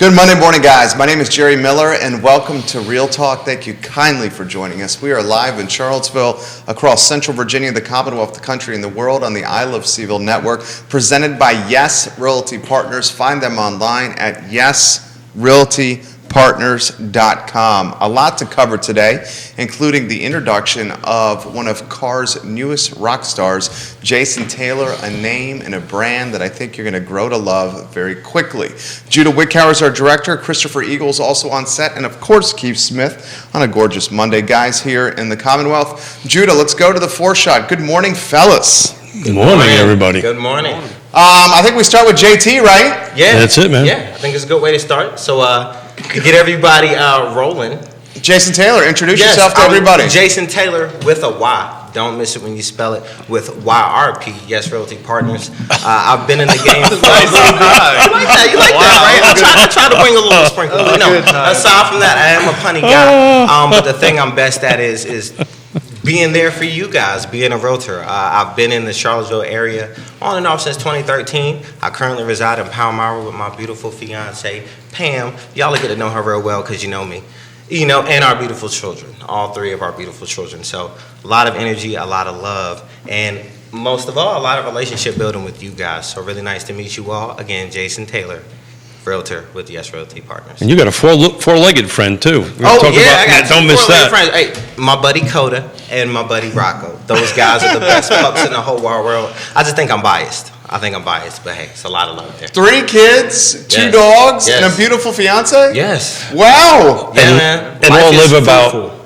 Good Monday morning, guys. My name is Jerry Miller, and welcome to Real Talk. Thank you kindly for joining us. We are live in Charlottesville, across Central Virginia, the Commonwealth, the country, and the world on the I Love CVille Network, presented by Yes Realty Partners. Find them online at yesrealtypartners.com. A lot to cover today, including the introduction of one of Carr's newest rock stars, Jayson Taylor, a name and a brand that I think you're going to grow to love very quickly. Judah Wickhauer is our director. Christopher Eagle is also on set. And, of course, Keith Smith on a gorgeous Monday. Guys here in the Commonwealth. Judah, let's go to the four-shot. Good morning, fellas. Good morning, everybody. Good morning. I think we start with JT, right? Yeah. That's it, man. Yeah, I think it's a good way to start. So to get everybody rolling. Jayson Taylor, introduce yourself to everybody. Jayson Taylor with a Y. Don't miss it when you spell it with YRP, Yes Realty Partners. I've been in the game for a little bit. You like that, right? I try to bring a little sprinkle. Aside from that, I am a punny guy. But the thing I'm best at is being there for you guys, being a realtor. I've been in the Charlottesville area on and off since 2013. I currently reside in Palmyra with my beautiful fiance, Pam. Y'all will get to know her real well because you know me. And our beautiful children, all three of our beautiful children. So a lot of energy, a lot of love, and most of all, a lot of relationship building with you guys. So really nice to meet you all. Again, Jayson Taylor, realtor with Yes Realty Partners. And you got a four-legged friend, too. I got don't miss that. Friends. Hey, my buddy Coda and my buddy Rocco. Those guys are the best pups in the whole wide world. I just think I'm biased. But hey, it's a lot of love there. 3 kids, 2 dogs, and a beautiful fiance? Yes. Wow. Yeah, man. And all live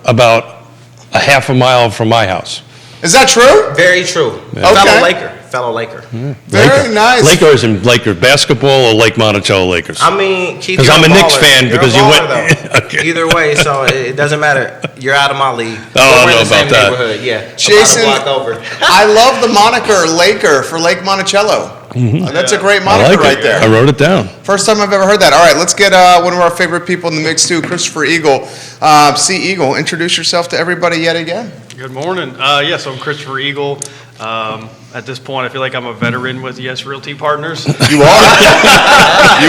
about a half a mile from my house. Is that true? Very true. Yeah. Okay. Fellow Laker. Very nice. Lakers and Lakers basketball or Lake Monticello Lakers? I mean, Keith, because I'm a Knicks fan you're because a baller, you went. Okay. Either way, so it doesn't matter. You're out of my league. Oh, I we're know in the same about that. neighborhood. Yeah, Jayson, about a block over. I love the moniker Laker for Lake Monticello. That's a great moniker right there. I wrote it down. First time I've ever heard that. All right, let's get one of our favorite people in the mix too, Christopher Eagle. C. Eagle, introduce yourself to everybody yet again. Good morning. Yes, I'm Christopher Eagle. At this point, I feel like I'm a veteran with Yes Realty Partners. You are. You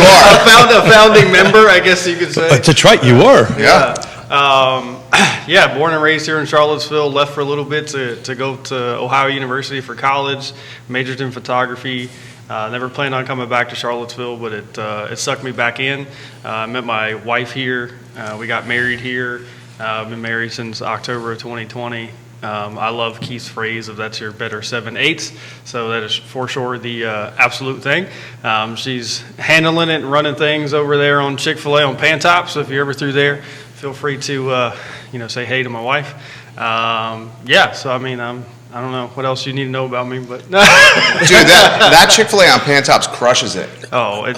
are. A founding member, I guess you could say. That's right, you are. Yeah. Yeah, born and raised here in Charlottesville. Left for a little bit to go to Ohio University for college. Majored in photography. Never planned on coming back to Charlottesville, but it sucked me back in. I met my wife here. We got married here. I've been married since October of 2020. I love Keith's phrase of "that's your better 7/8", so that is for sure the absolute thing. She's handling it and running things over there on Chick-fil-A on Pantop, so if you're ever through there, feel free to say hey to my wife. So I mean, I don't know what else you need to know about me, but dude, that Chick-fil-A on Pantops crushes it. Oh, it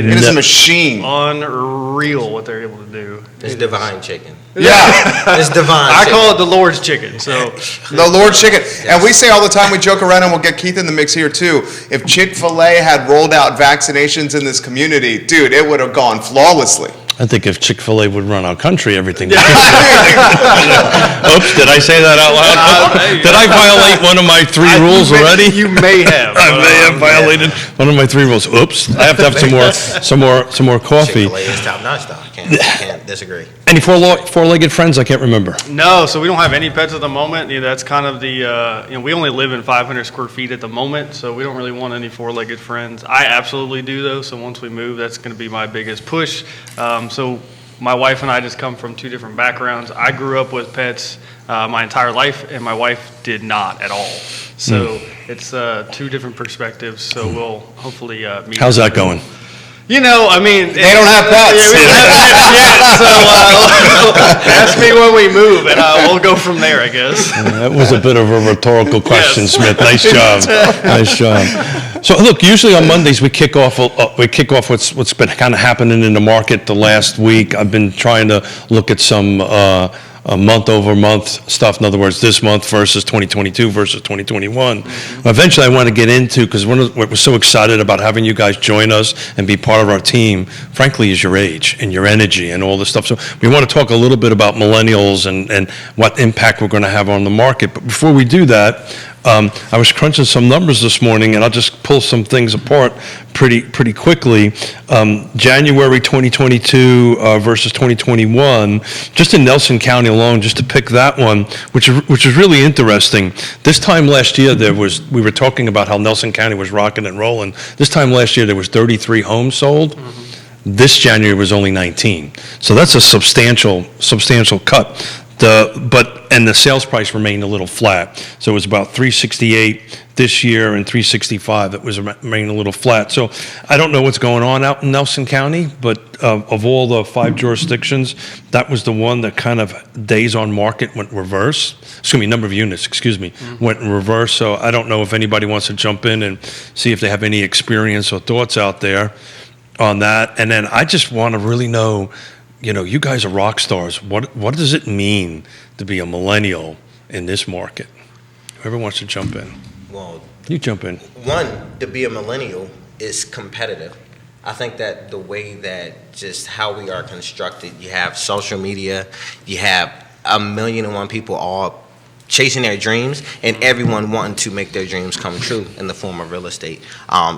is a machine. Unreal what they're able to do. It's divine chicken. Yeah, it's divine. I call it the Lord's chicken. So the Lord's chicken, and we say all the time, we joke around, and we'll get Keith in the mix here too. If Chick-fil-A had rolled out vaccinations in this community, dude, it would have gone flawlessly. I think if Chick-fil-A would run our country, everything would Oops, did I say that out loud? Did I violate one of my 3 rules already? You may have. I may have violated one of my 3 rules. Oops, I have to have some more coffee. Chick-fil-A is top notch, though. I can't disagree. Any four-legged friends? I can't remember. No, so we don't have any pets at the moment. That's kind of the, we only live in 500 square feet at the moment, so we don't really want any four-legged friends. I absolutely do, though, so once we move, that's going to be my biggest push. So my wife and I just come from 2 different backgrounds. I grew up with pets my entire life, and my wife did not at all. So it's 2 different perspectives, so we'll hopefully meet. How's that going? They don't have pets. Yeah, we don't have pets yet, so ask me when we move, and we'll go from there, I guess. That was a bit of a rhetorical question, Yes. Smith. Nice job. Nice job. So, look, usually on Mondays we kick off what's been kind of happening in the market the last week. I've been trying to look at some month-over-month stuff. In other words, this month versus 2022 versus 2021. Eventually, I want to get into, because what we're so excited about having you guys join us and be part of our team, frankly, is your age and your energy and all this stuff. So we want to talk a little bit about millennials and what impact we're going to have on the market. But before we do that, I was crunching some numbers this morning, and I'll just pull some things apart pretty quickly. January 2022 versus 2021, just in Nelson County alone, just to pick that one, which is really interesting. This time last year, we were talking about how Nelson County was rocking and rolling. This time last year, there was 33 homes sold. This January was only 19. So that's a substantial cut. And the sales price remained a little flat. So it was about 368 this year and 365. It was remained a little flat. So I don't know what's going on out in Nelson County, but of all the 5 jurisdictions, that was the one that kind of days on market went reverse. Number of units, went in reverse. So I don't know if anybody wants to jump in and see if they have any experience or thoughts out there on that. And then I just want to really know, you guys are rock stars. What does it mean to be a millennial in this market? Whoever wants to jump in. Well, you jump in. One, to be a millennial is competitive. I think that the way that just how we are constructed, you have social media, you have 1,000,001 people all chasing their dreams, and everyone wanting to make their dreams come true in the form of real estate.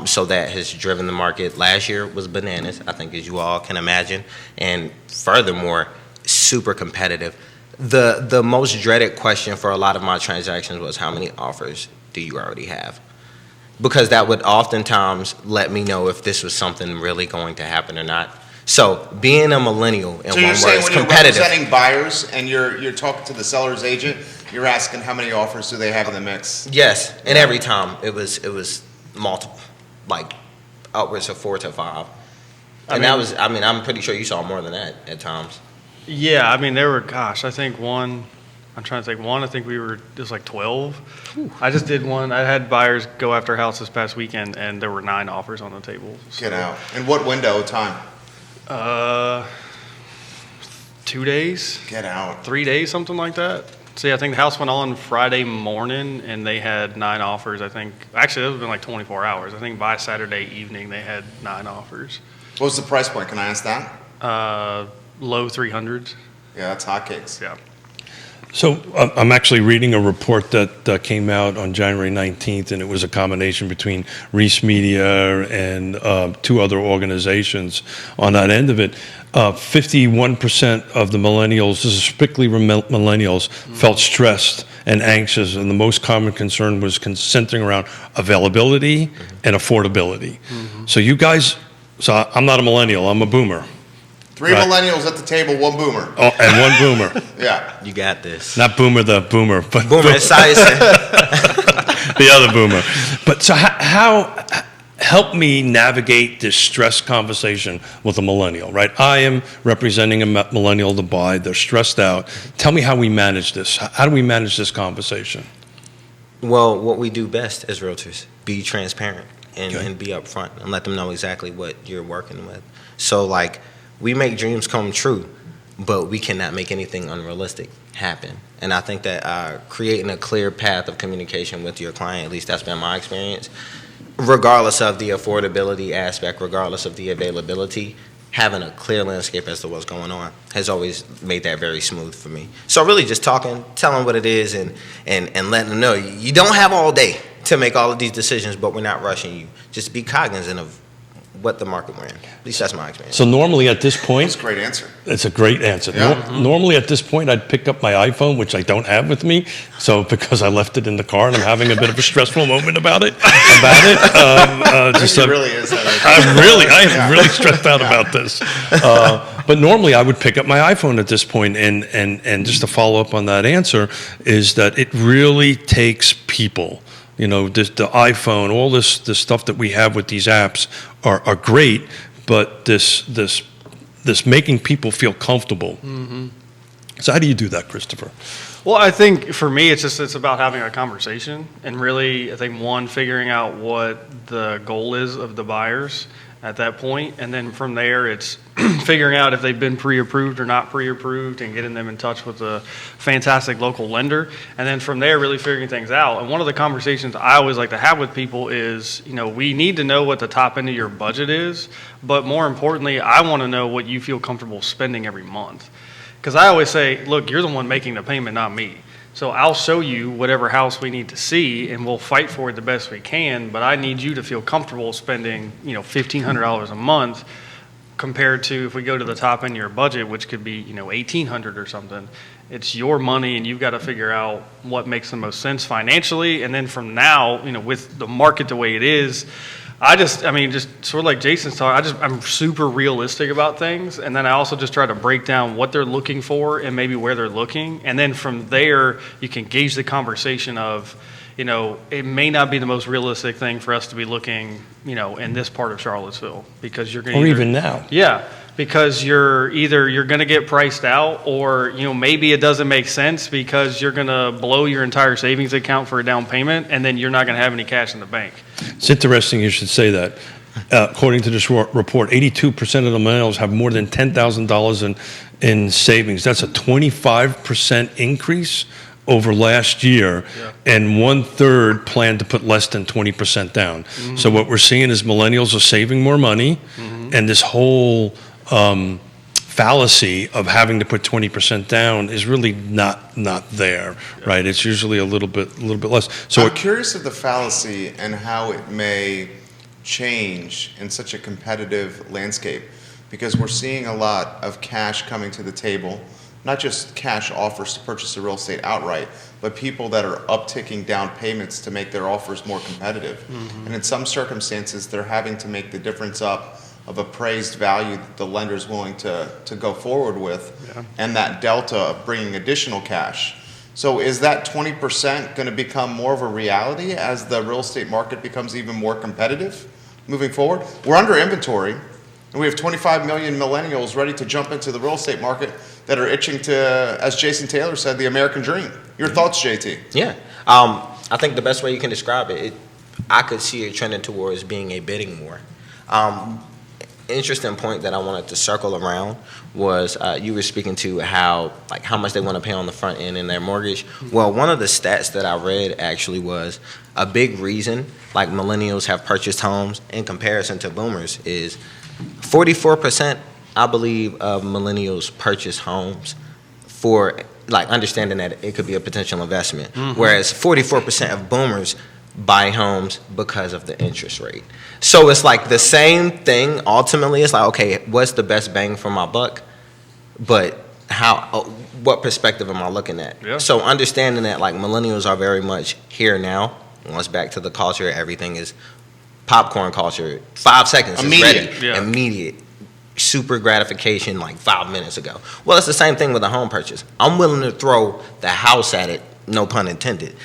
So that has driven the market. Last year was bananas, I think, as you all can imagine, and furthermore, super competitive. The most dreaded question for a lot of my transactions was, how many offers do you already have? Because that would oftentimes let me know if this was something really going to happen or not. So being a millennial in So one you're word saying is when you're competitive. representing buyers and you're talking to the seller's agent, you're asking how many offers do they have in the mix? Yes, and every time it was multiple, like upwards of 4 to 5. I'm pretty sure you saw more than that at times. Yeah, there were, I think it was like 12. I just did one. I had buyers go after a house this past weekend, and there were 9 offers on the table. So, Get out. And what window of time? 2 days, Get out. 3 days, something like that. See, I think the house went on Friday morning, and they had 9 offers. I think, actually, it was been like 24 hours. I think by Saturday evening, they had 9 offers. What was the price point? Can I ask that? Low 300s. Yeah, that's hotcakes. Yeah. So I'm actually reading a report that came out on January 19th, and it was a combination between Reese Media and 2 other organizations on that end of it. 51% of the millennials, this is strictly millennials, felt stressed and anxious, and the most common concern was centering around availability and affordability. So you guys, I'm not a millennial, I'm a boomer. 3 millennials at the table, 1 boomer. Oh, and 1 boomer. Yeah. You got this. Not boomer, the boomer, but Boomer Esiason. the other boomer. But so how help me navigate this stress conversation with a millennial, right? I am representing a millennial to buy. They're stressed out. Tell me how we manage this. How do we manage this conversation? Well, what we do best as realtors, be transparent and be upfront and let them know exactly what you're working with. So, like, we make dreams come true, but we cannot make anything unrealistic happen. And I think that creating a clear path of communication with your client, at least that's been my experience, regardless of the affordability aspect, regardless of the availability, having a clear landscape as to what's going on has always made that very smooth for me. So really just talking, telling what it is, and letting them know you don't have all day to make all of these decisions, but we're not rushing you. Just be cognizant of what the market we're in. At least that's my experience. So normally at this point, That's a great answer. it's a great answer. Yeah. Normally at this point, I'd pick up my iPhone, which I don't have with me, so because I left it in the car and I'm having a bit of a stressful moment about it. Really is that. I am really stressed out about this. But normally I would pick up my iPhone at this point, and just to follow up on that answer is that it really takes people. The iPhone, all this stuff that we have with these apps are great, but this making people feel comfortable. So how do you do that, Christopher? Well, I think for me, it's about having a conversation, and really, I think figuring out what the goal is of the buyers at that point, and then from there, it's figuring out if they've been pre-approved or not pre-approved, and getting them in touch with a fantastic local lender, and then from there, really figuring things out. And one of the conversations I always like to have with people is, we need to know what the top end of your budget is, but more importantly, I want to know what you feel comfortable spending every month. Because I always say, look, you're the one making the payment, not me. So I'll show you whatever house we need to see, and we'll fight for it the best we can, but I need you to feel comfortable spending, $1,500 a month compared to if we go to the top end of your budget, which could be, $1,800 or something. It's your money, and you've got to figure out what makes the most sense financially. And then from now, with the market the way it is, just sort of like Jason's talking, I'm super realistic about things. And then I also just try to break down what they're looking for and maybe where they're looking. And then from there, you can gauge the conversation of, it may not be the most realistic thing for us to be looking, in this part of Charlottesville, because you're going to. Or even now. Yeah. Because you're going to get priced out, or maybe it doesn't make sense because you're going to blow your entire savings account for a down payment, and then you're not going to have any cash in the bank. It's interesting you should say that. According to this report, 82% of the millennials have more than $10,000 in savings. That's a 25% increase over last year, and 1/3 plan to put less than 20% down. Mm-hmm. So what we're seeing is millennials are saving more money, and this whole fallacy of having to put 20% down is really not there, right? It's usually a little bit less. So I'm curious of the fallacy and how it may change in such a competitive landscape, because we're seeing a lot of cash coming to the table, not just cash offers to purchase the real estate outright, but people that are upticking down payments to make their offers more competitive. Mm-hmm. And in some circumstances, they're having to make the difference up of appraised value that the lender's willing to go forward with, and that delta of bringing additional cash. So is that 20% going to become more of a reality as the real estate market becomes even more competitive moving forward? We're under inventory, and we have 25 million millennials ready to jump into the real estate market that are itching to, as Jayson Taylor said, the American dream. Your thoughts, JT? Yeah. I think the best way you can describe it, I could see it trending towards being a bidding war. Interesting point that I wanted to circle around was you were speaking to how much they want to pay on the front end in their mortgage. Well, one of the stats that I read actually was a big reason millennials have purchased homes in comparison to boomers is 44%, I believe, of millennials purchase homes for understanding that it could be a potential investment, whereas 44% of boomers buy homes because of the interest rate. So it's the same thing. Ultimately, it's okay, what's the best bang for my buck? But what perspective am I looking at? Yeah. So understanding that millennials are very much here now. Once back to the culture, everything is popcorn culture. 5 seconds, immediate. It's ready. Yeah. Immediate. Super gratification 5 minutes ago. Well, it's the same thing with a home purchase. I'm willing to throw the house at it, no pun intended,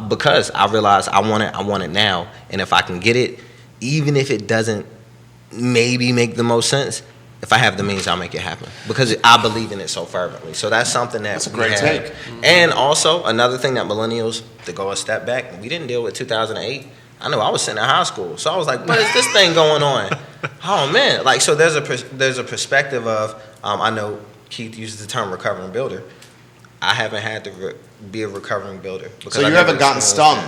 because I realize I want it now, and if I can get it, even if it doesn't maybe make the most sense, if I have the means, I'll make it happen because I believe in it so fervently. So that's something that's a great take. And also another thing that millennials, to go a step back, we didn't deal with 2008. I know I was sitting in high school, so I was like, what is this thing going on? Oh man, so there's a perspective of I know Keith uses the term recovering builder. I haven't had to be a recovering builder. So you haven't gotten stung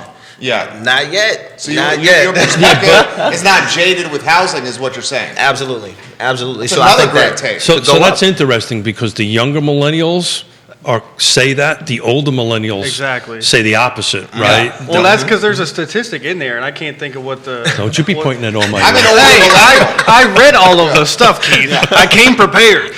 yet? Not yet. So your perspective is not jaded with housing, is what you're saying? Absolutely. So I think great take. So that's interesting because the younger millennials say that, the older millennials say the opposite, right? Yeah. Well, that's because there's a statistic in there, and I can't think of what the... Don't you be pointing it on my... I read all of the stuff, Keith. I came prepared.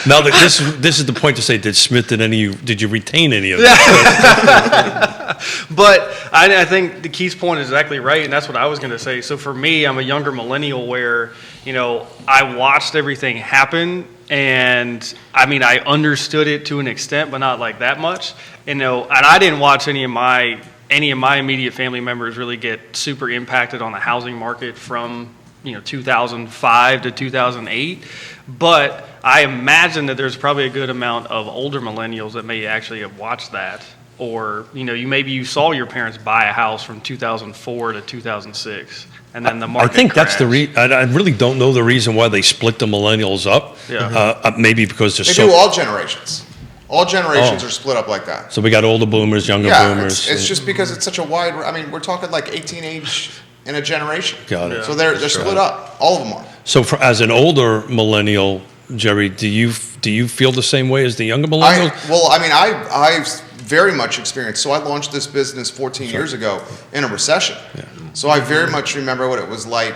Now, this is the point to say, did you retain any of that? But I think the Keith's point is exactly right, and that's what I was going to say. So for me, I'm a younger millennial where, I watched everything happen. And I understood it to an extent, but not that much. And I didn't watch any of my immediate family members really get super impacted on the housing market from 2005 to 2008. But I imagine that there's probably a good amount of older millennials that may actually have watched that, or maybe you saw your parents buy a house from 2004 to 2006. And then the market I think crashed. that's I really don't know the reason why they split the millennials up. Yeah. Maybe because they do all generations. All generations are split up like that. So we got older boomers, younger boomers. It's just because it's such a wide. We're talking 18 age in a generation. Got it. Yeah. So they're split up. All of them are. So as an older millennial, Jerry, do you Do you feel the same way as the younger millennials? I very much experienced. So I launched this business 14 years ago in a recession. Yeah. So I very much remember what it was like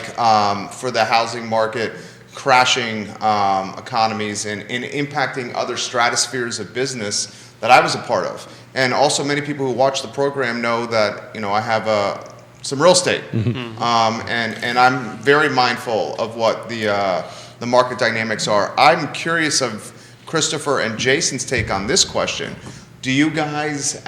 for the housing market crashing economies and impacting other stratospheres of business that I was a part of. And also many people who watch the program know that, I have some real estate. Mm-hmm. And I'm very mindful of what the market dynamics are. I'm curious of Christopher and Jayson's take on this question. Do you guys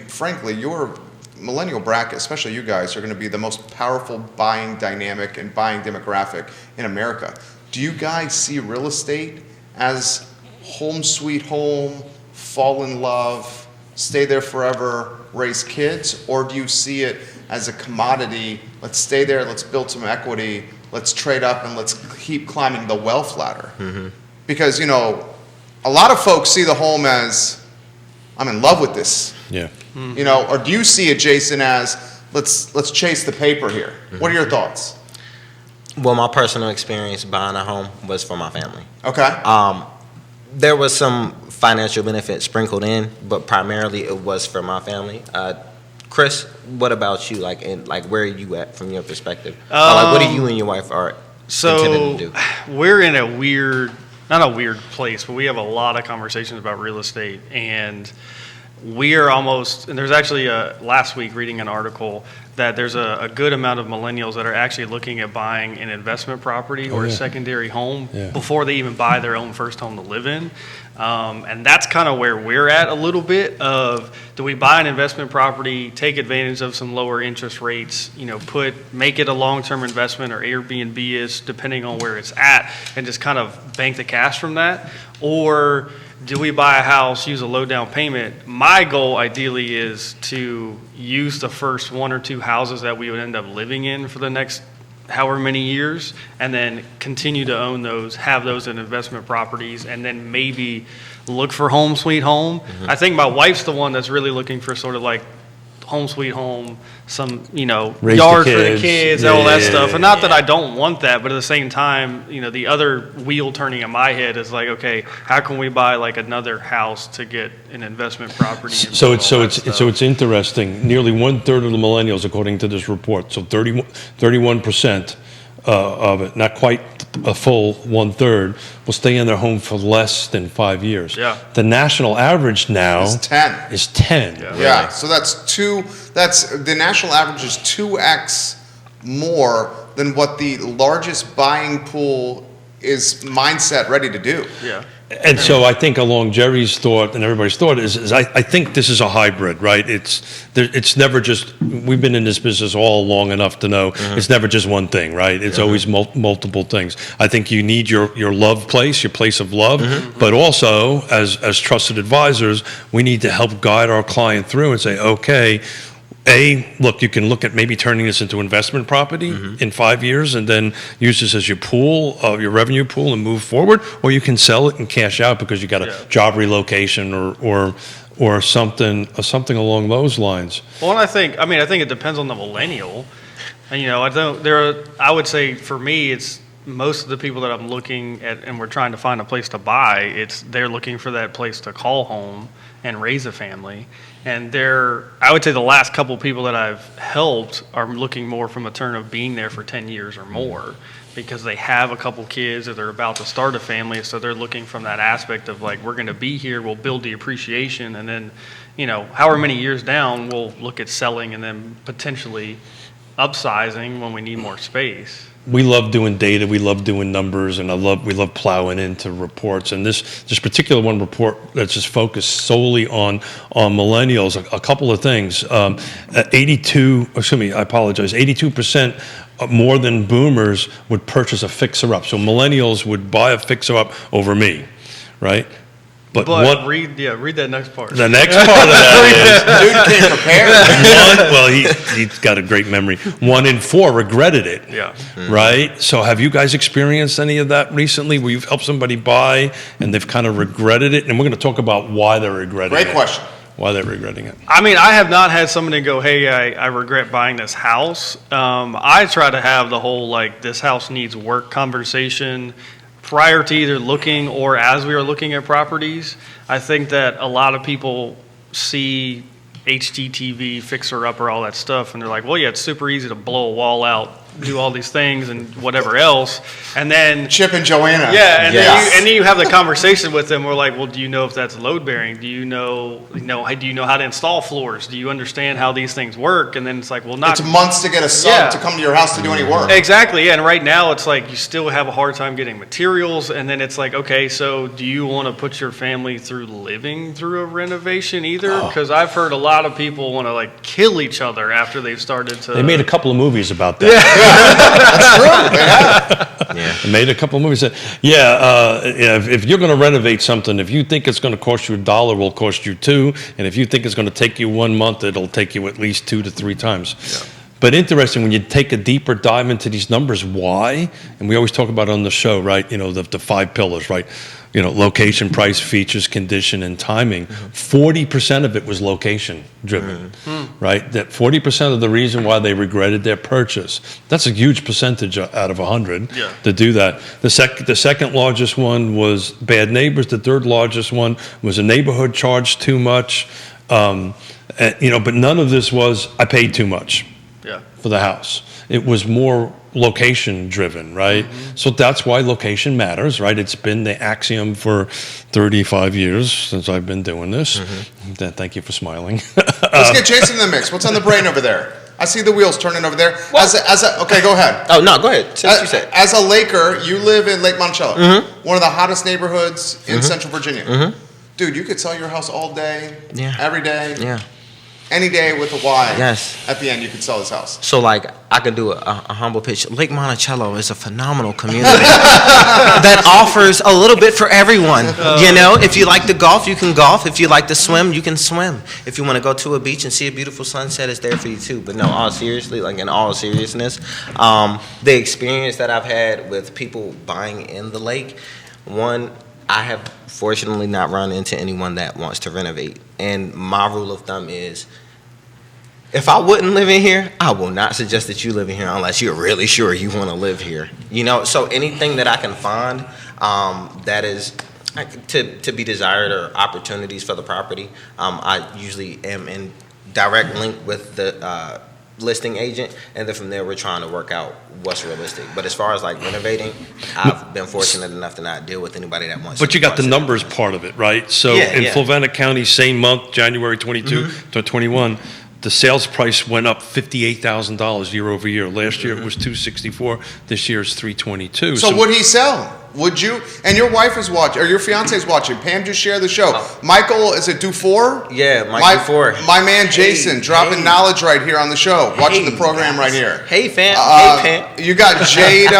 frankly, your millennial bracket, especially you guys, are going to be the most powerful buying dynamic and buying demographic in America. Do you guys see real estate as home sweet home, fall in love, stay there forever, raise kids? Or do you see it as a commodity? Let's stay there, let's build some equity, let's trade up, and let's keep climbing the wealth ladder. Mm-hmm. Because, a lot of folks see the home as, I'm in love with this. Yeah. Mm-hmm. Or do you see it, Jayson, as let's chase the paper here? Mm-hmm. What are your thoughts? Well, my personal experience buying a home was for my family. Okay. There was some financial benefit sprinkled in, but primarily it was for my family. Chris, what about you? Where are you at from your perspective? What do you and your wife are intending to do? We're in a weird, not a weird place, but we have a lot of conversations about real estate, and we are almost, and there's actually last week reading an article that there's a good amount of millennials that are actually looking at buying an investment property or a secondary home before they even buy their own first home to live in. And that's kind of where we're at a little bit of, do we buy an investment property, take advantage of some lower interest rates, make it a long-term investment or Airbnb-ish, depending on where it's at, and just kind of bank the cash from that? Or do we buy a house, use a low down payment? My goal ideally is to use the first one or two houses that we would end up living in for the next however many years, and then continue to own those, have those in investment properties, and then maybe look for home sweet home. Mm-hmm. I think my wife's the one that's really looking for sort of like home sweet home, some, Raise yard the for the kids, yeah, all that stuff. Yeah, and not that I don't want that, but at the same time, the other wheel turning in my head is like, okay, how can we buy like another house to get an investment property? So it's interesting. Nearly 1/3 of the millennials, according to this report, so 31% of it, not quite a full 1/3, will stay in their home for less than 5 years. Yeah. The national average now It's 10. is 10. Yeah. So the national average is 2x more than what the largest buying pool is mindset ready to do. Yeah. And so I think along Jerry's thought and everybody's thought is I think this is a hybrid, right? It's never just, we've been in this business all long enough to know it's never just one thing, right? It's always multiple things. I think you need your love place, your place of love, but also as trusted advisors, we need to help guide our client through and say, okay, look, you can look at maybe turning this into investment property in 5 years and then use this as your pool, your revenue pool, and move forward, or you can sell it and cash out because you got a job relocation or something along those lines. Well, and I think it depends on the millennial. And, I would say for me, it's most of the people that I'm looking at and we're trying to find a place to buy, they're looking for that place to call home and raise a family. And I would say the last couple people that I've helped are looking more from a turn of being there for 10 years or more because they have a couple kids or they're about to start a family. So they're looking from that aspect of like, we're going to be here, we'll build the appreciation. And then, however many years down, we'll look at selling and then potentially upsizing when we need more space. We love doing data, we love doing numbers, and we love plowing into reports. And this particular one report that's just focused solely on millennials, a couple of things. 82% more than boomers would purchase a fixer-up. So millennials would buy a fixer-up over me, right? But read that next part. The next part of that Dude came prepared. He's got a great memory. 1 in 4 regretted it. Yeah. Right? So have you guys experienced any of that recently where you've helped somebody buy and they've kind of regretted it? And we're going to talk about why they're regretting it. Great question. Why they're regretting it. I mean, I have not had somebody go, hey, I regret buying this house. I try to have the whole, like, this house needs work conversation prior to either looking or as we are looking at properties, I think that a lot of people see HGTV, Fixer Upper, all that stuff, and they're like, well, yeah, it's super easy to blow a wall out, do all these things and whatever else, and then Chip and Joanna. yeah, and Yes. then you have the conversation with them. We're like, well, do you know if that's load bearing? Do you know, do you know how to install floors? Do you understand how these things work? And then it's like, well, not It's months to get a sub Yeah. to come to your house to do any work. exactly. Yeah, and right now it's like you still have a hard time getting materials, and then it's like, okay, so do you want to put your family through living through a renovation either? Because I've heard a lot of people want to like kill each other after they've started to. They made a couple of movies about that. That's true. They have. They made a couple of movies. If you're going to renovate something, if you think it's going to cost you $1, it will cost you $2, and if you think it's going to take you 1 month, it'll take you at least 2 to 3 times. Yeah. But interesting, when you take a deeper dive into these numbers, why? And we always talk about it on the show, right? You know, the 5 pillars, right? You know, location, price, features, condition, and timing. 40% of it was location driven, right? That 40% of the reason why they regretted their purchase. That's a huge percentage out of 100 to do that. The second largest one was bad neighbors. The third largest one was a neighborhood charged too much. But none of this was, I paid too much for the house. It was more location driven, right? So that's why location matters, right? It's been the axiom for 35 years since I've been doing this. Thank you for smiling. Let's get Jayson in the mix. What's on the brain over there? I see the wheels turning over there. Okay, go ahead. Oh, no, go ahead. Since you said. As a Laker, you live in Lake Monticello, one of the hottest neighborhoods in Central Virginia. Dude, you could sell your house all day, every day. Yeah. Any day with a Y. Yes. At the end, you could sell this house. So, like, I could do a humble pitch. Lake Monticello is a phenomenal community that offers a little bit for everyone. You know, if you like to golf, you can golf. If you like to swim, you can swim. If you want to go to a beach and see a beautiful sunset, it's there for you too. But no, in all seriousness, the experience that I've had with people buying in the lake, one, I have fortunately not run into anyone that wants to renovate. And my rule of thumb is, if I wouldn't live in here, I will not suggest that you live in here unless you're really sure you want to live here. You know, so anything that I can find that is to be desired or opportunities for the property, I usually am in direct link with the listing agent, and then from there we're trying to work out what's realistic. But as far as like renovating, I've been fortunate enough to not deal with anybody that wants. But you got the numbers part of it, right? So in Fluvanna County, same month, January 22 to 21, the sales price went up $58,000 year over year. Last year it was $264. This year is $322. So would he sell? Would you? And your wife is watching, or your fiance is watching. Pam just shared the show. Michael, is it Dufour? Yeah, Mike Dufour. My man Jayson, dropping knowledge right here on the show, watching the program right here. Hey, fam. Hey, Pam. You got Jade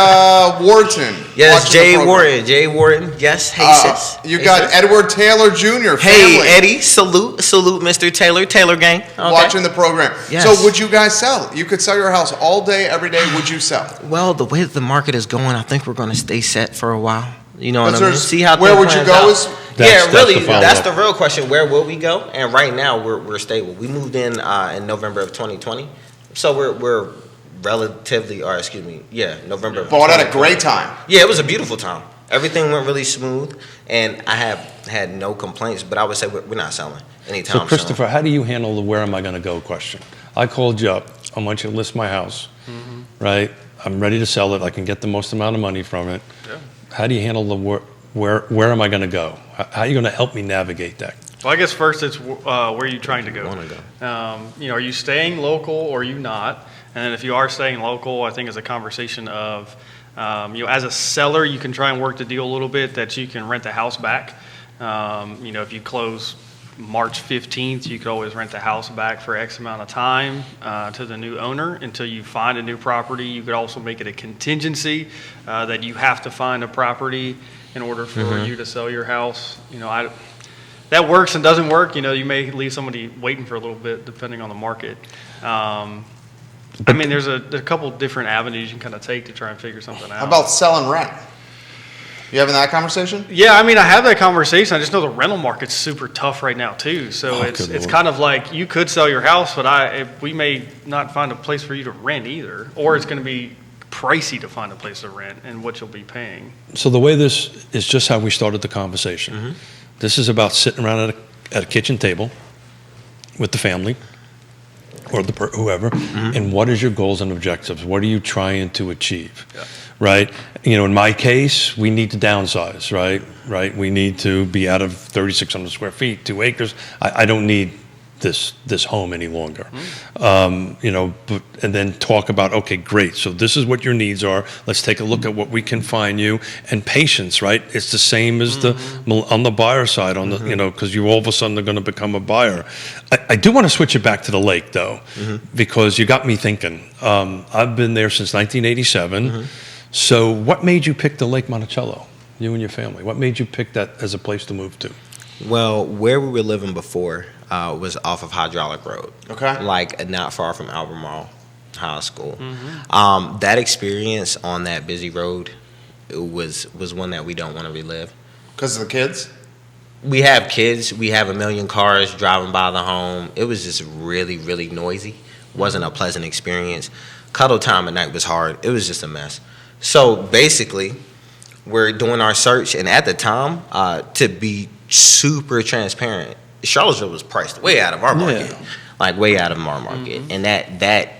Wharton. Yes, Jay Wharton. Jay Wharton. Yes, hey, sis. You got Edward Taylor Jr. Hey, family. Eddie. Salute, Mr. Taylor. Taylor gang. Okay. Watching the program. Yes. So would you guys sell? You could sell your house all day, every day. Would you sell? Well, the way that the market is going, I think we're going to stay set for a while. You know what I mean? See how where would you go? That's the real question. Where will we go? And right now we're stable. We moved in November of 2020, so we're relatively, November. Bought at a great time. Yeah, it was a beautiful time. Everything went really smooth, and I have had no complaints. But I would say we're not selling anytime. So Christopher, how do you handle the "where am I going to go" question? I called you up. I want you to list my house, right? I'm ready to sell it. I can get the most amount of money from it. Yeah. How do you handle the where am I going to go? How are you going to help me navigate that? Well, I guess first it's where are you trying to go? Are you staying local or are you not? And if you are staying local, I think it's a conversation of, as a seller, you can try and work the deal a little bit that you can rent the house back. If you close March 15th, you could always rent the house back for X amount of time to the new owner until you find a new property. You could also make it a contingency that you have to find a property in order for you to sell your house. That works and doesn't work. You may leave somebody waiting for a little bit depending on the market. There's a couple different avenues you can kind of take to try and figure something out. How about sell and rent? You having that conversation? Yeah, I have that conversation. I just know the rental market's super tough right now too. So it's kind of like you could sell your house, but we may not find a place for you to rent either, or it's going to be pricey to find a place to rent and what you'll be paying. So the way this is just how we started the conversation. This is about sitting around at a kitchen table with the family or whoever, and what is your goals and objectives? What are you trying to achieve? Yeah. Right? In my case, we need to downsize, right? We need to be out of 3,600 square feet, 2 acres. I don't need this home any longer. And then talk about, okay, great. So this is what your needs are. Let's take a look at what we can find you. And patience, right? It's the same as on the buyer side, because you all of a sudden are going to become a buyer. I do want to switch it back to the lake, though, because you got me thinking. I've been there since 1987. So what made you pick the Lake Monticello, you and your family? What made you pick that as a place to move to? Well, where we were living before was off of Hydraulic Road. Okay. Like not far from Albemarle High School. That experience on that busy road was one that we don't want to relive. Because of the kids? We have kids. We have a million cars driving by the home. It was just really, really noisy. Wasn't a pleasant experience. Cuddle time at night was hard. It was just a mess. So basically, we're doing our search, and at the time, to be super transparent, Charlottesville was priced way out of our market, like way out of our market, and that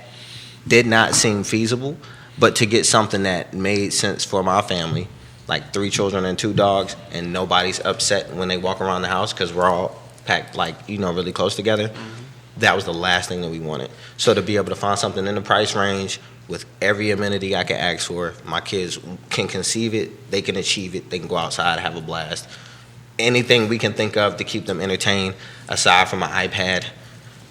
did not seem feasible. But to get something that made sense for my family, like 3 children and 2 dogs, and nobody's upset when they walk around the house because we're all packed, really close together. That was the last thing that we wanted. So to be able to find something in the price range with every amenity I could ask for, my kids can conceive it, they can achieve it, they can go outside, have a blast. Anything we can think of to keep them entertained, aside from an iPad,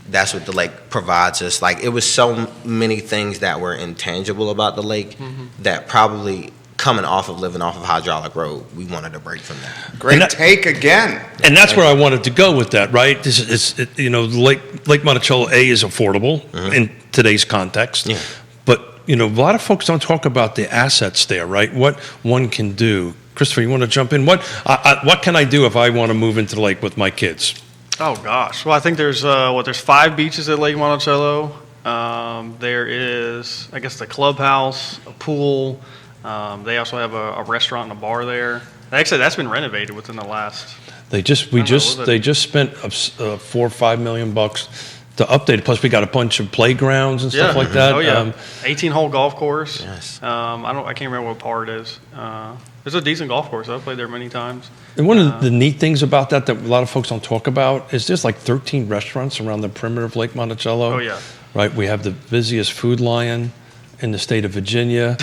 that's what the lake provides us. Like, it was so many things that were intangible about the lake that probably coming off of living off of Hydraulic Road, we wanted a break from that. Great take again. And that's where I wanted to go with that, right? Lake Monticello A is affordable in today's context. Yeah. But, a lot of folks don't talk about the assets there, right? What one can do. Christopher, you want to jump in? What can I do if I want to move into the lake with my kids? Oh gosh. Well, I think there's 5 beaches at Lake Monticello. There is, I guess, the clubhouse, a pool. They also have a restaurant and a bar there. Actually, that's been renovated within the last. They just spent $4 or $5 million to update it. Plus, we got a bunch of playgrounds and stuff like that. Oh yeah, 18-hole golf course. Yes. I can't remember what par it is. It's a decent golf course. I've played there many times. And one of the neat things about that a lot of folks don't talk about is there's like 13 restaurants around the perimeter of Lake Monticello. Oh yeah. Right. We have the busiest food lion in the state of Virginia.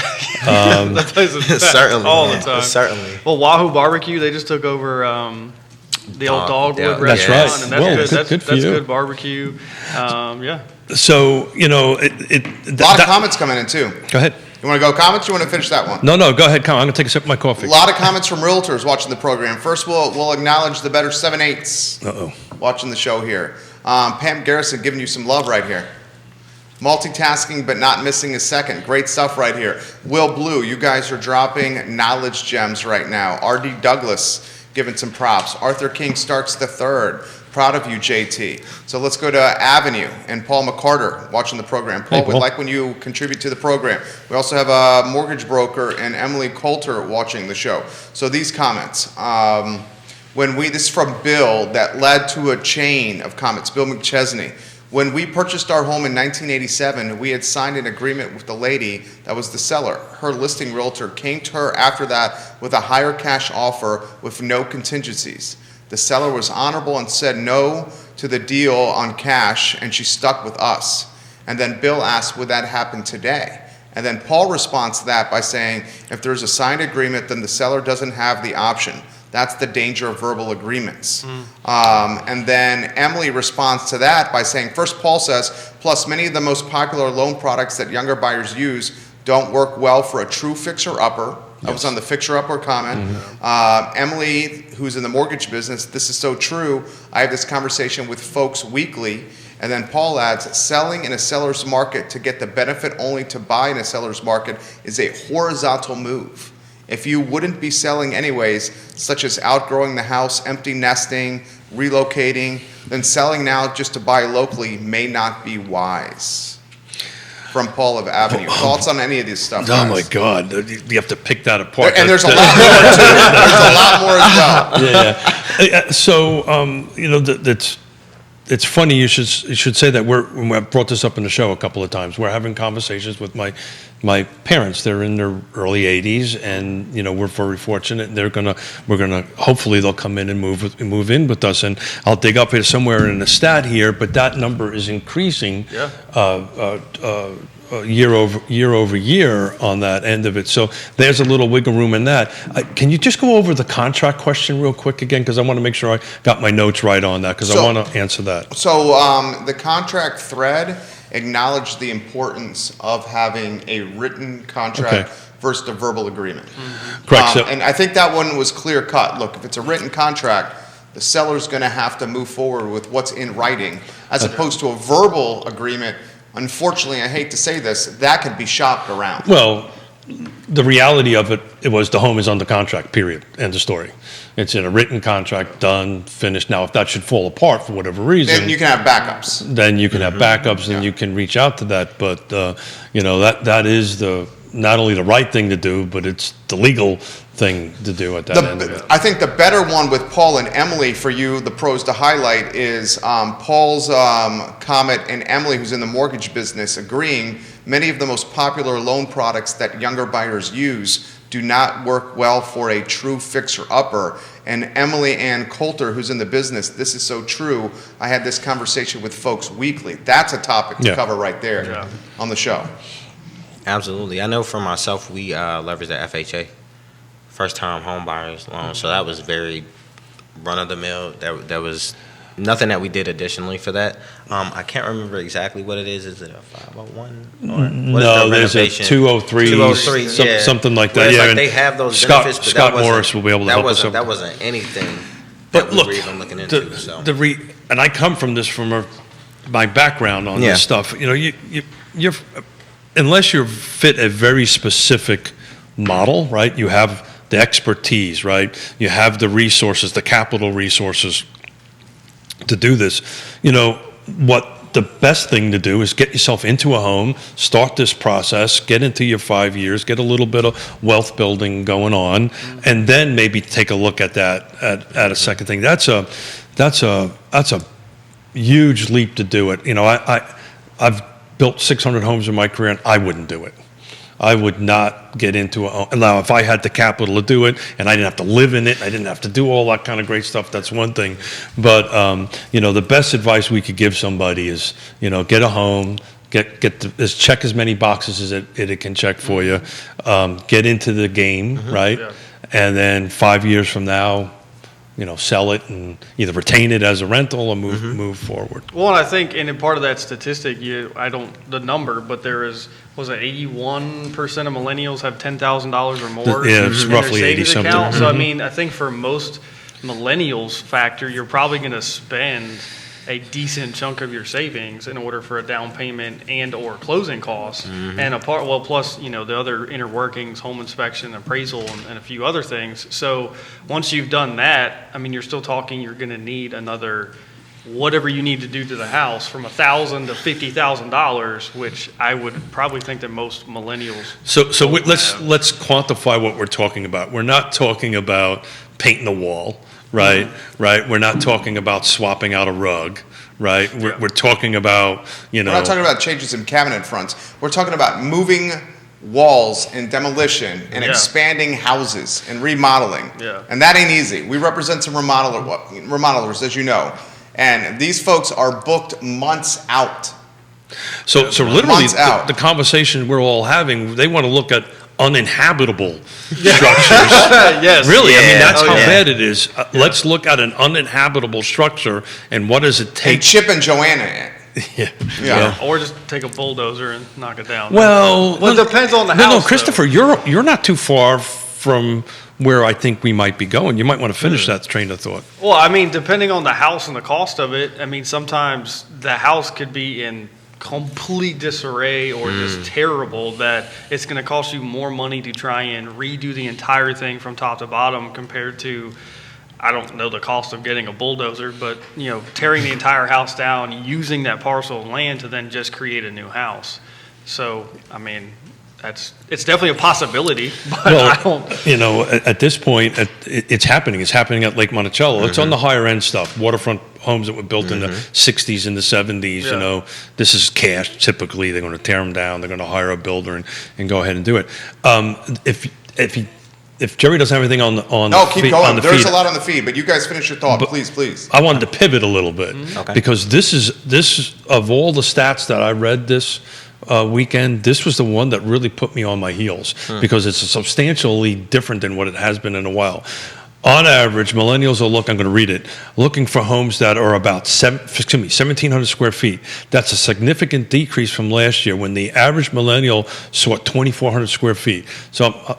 That place is packed Certainly, all the time. certainly. Well, Wahoo Barbecue, they just took over the old Dogwood That's restaurant, right. and that's Whoa, good. good for That's you. good barbecue. Yeah. So, A lot of comments coming in, too. Go ahead. You want to go comments? You want to finish that one? No, go ahead. Come on. I'm going to take a sip of my coffee. A lot of comments from Realtors watching the program. First, we'll acknowledge the better 7/8 Uh-oh. watching the show here. Pam Garrison giving you some love right here. Multitasking but not missing a second. Great stuff right here. Will Blue, you guys are dropping knowledge gems right now. R.D. Douglas giving some props. Arthur King Starks III. Proud of you, JT. So let's go to Avenue and Paul McCarter watching the program. Paul, Hey, we Paul. like when you contribute to the program. We also have a mortgage broker and Emily Coulter watching the show. So these comments. This is from Bill that led to a chain of comments. Bill McChesney. When we purchased our home in 1987, we had signed an agreement with the lady that was the seller. Her listing realtor came to her after that with a higher cash offer with no contingencies. The seller was honorable and said no to the deal on cash, and she stuck with us. And then Bill asked, would that happen today? And then Paul responds to that by saying, if there's a signed agreement, then the seller doesn't have the option. That's the danger of verbal agreements. And then Emily responds to that by saying, first Paul says, plus many of the most popular loan products that younger buyers use don't work well for a true fixer-upper. I was on the fixer-upper comment. Emily, who's in the mortgage business, this is so true. I have this conversation with folks weekly. And then Paul adds, selling in a seller's market to get the benefit only to buy in a seller's market is a horizontal move. If you wouldn't be selling anyways, such as outgrowing the house, empty nesting, relocating, then selling now just to buy locally may not be wise. from Paul of Avenue. Thoughts on any of this stuff? Oh guys? my God, you have to pick that apart. And there's a lot more too. There's a lot more as well. Yeah. So it's funny you should say that. I brought this up in the show a couple of times. We're having conversations with my parents. They're in their early 80s, and we're very fortunate. We're gonna hopefully they'll come in and move in with us. And I'll dig up here somewhere in the stat here, but that number is increasing. Year over year on that end of it. So there's a little wiggle room in that. Can you just go over the contract question real quick again? Because I want to make sure I got my notes right on that, because I want to answer that. So the contract thread acknowledged the importance of having a written contract versus a verbal agreement. Correct. And I think that one was clear cut. Look, if it's a written contract, the seller's going to have to move forward with what's in writing, as opposed to a verbal agreement. Unfortunately, I hate to say this, that could be shopped around. Well, the reality of it was the home is under contract, period, end of story. It's in a written contract, done, finished. Now, if that should fall apart for whatever reason, Then you can have backups. And you can reach out to that. But, that is not only the right thing to do, but it's the legal thing to do at that end of it. I think the better one with Paul and Emily for you, the pros to highlight, is Paul's comment, and Emily, who's in the mortgage business, agreeing many of the most popular loan products that younger buyers use do not work well for a true fixer-upper. And Emily Ann Coulter, who's in the business, this is so true. I had this conversation with folks weekly. That's a topic to cover right there on the show. Absolutely. I know for myself, we leveraged the FHA, first-time home buyers loan. So that was very run-of-the-mill. That was nothing that we did additionally for that. I can't remember exactly what it is. Is it a 501? No, there's a 203, 203 something like Where that. it's Yeah, like and they have those Scott, benefits, but Scott that wasn't- Morris will be able to help us. That wasn't anything But that we look, were even looking into. So. and I come from this my background on this stuff. You're unless you're fit a very specific model, right? You have the expertise, right? You have the resources, the capital resources to do this. What the best thing to do is get yourself into a home, start this process, get into your 5 years, get a little bit of wealth building going on, and then maybe take a look at that at a second thing. That's a huge leap to do it. I've built 600 homes in my career, and I wouldn't do it. I would not get into a home. Now, if I had the capital to do it, and I didn't have to live in it, I didn't have to do all that kind of great stuff, that's one thing. But, the best advice we could give somebody is, get a home, check as many boxes as it can check for you, get into the game, right? Yeah. And then 5 years from now, sell it and either retain it as a rental or move forward. Well, and I think, and in part of that statistic, the number, but there was it 81% of millennials have $10,000 or more Yeah, it's in roughly their savings 80 something. account. So, I mean, I think for most millennials factor, you're probably going to spend a decent chunk of your savings in order for a down payment and or closing costs. And plus, the other inner workings, home inspection, appraisal, and a few other things. So once you've done that, I mean, you're still talking, you're going to need another whatever you need to do to the house from $1,000 to $50,000, which I would probably think that most millennials. So let's quantify what we're talking about. We're not talking about painting the wall. Right, right. We're not talking about swapping out a rug, right? We're talking about, We're not talking about changes in cabinet fronts. We're talking about moving walls and demolition and expanding houses and remodeling. Yeah. And that ain't easy. We represent some remodelers, as you know. And these folks are booked months out. So literally the conversation we're all having, they want to look at uninhabitable structures. Yes. Really, I mean, that's how bad it is. Let's look at an uninhabitable structure and what does it take? And Chip and Joanna in. Yeah. Or just take a bulldozer and knock it down. Well, it depends on the house. No, Christopher, you're not too far from where I think we might be going. You might want to finish that train of thought. Well, I mean, depending on the house and the cost of it, I mean, sometimes the house could be in complete disarray or just terrible that it's going to cost you more money to try and redo the entire thing from top to bottom compared to, I don't know the cost of getting a bulldozer, but tearing the entire house down, using that parcel of land to then just create a new house. So, I mean, it's definitely a possibility, but Well, I don't. you know, at this point, it's happening. It's happening at Lake Monticello. It's on the higher end stuff, waterfront homes that were built in the 60s and the 70s. Yeah. You know, this is cash. Typically, they're going to tear them down. They're going to hire a builder and go ahead and do it. If Jerry doesn't have anything on No, keep going. There's feed, a lot on the feed, but you guys finish your thought, please. I wanted to pivot a little bit Okay. because this of all the stats that I read this weekend, this was the one that really put me on my heels because it's substantially different than what it has been in a while. On average, millennials I'm going to read it, looking for homes that are about 1,700 square feet. That's a significant decrease from last year when the average millennial sought 2,400 square feet. So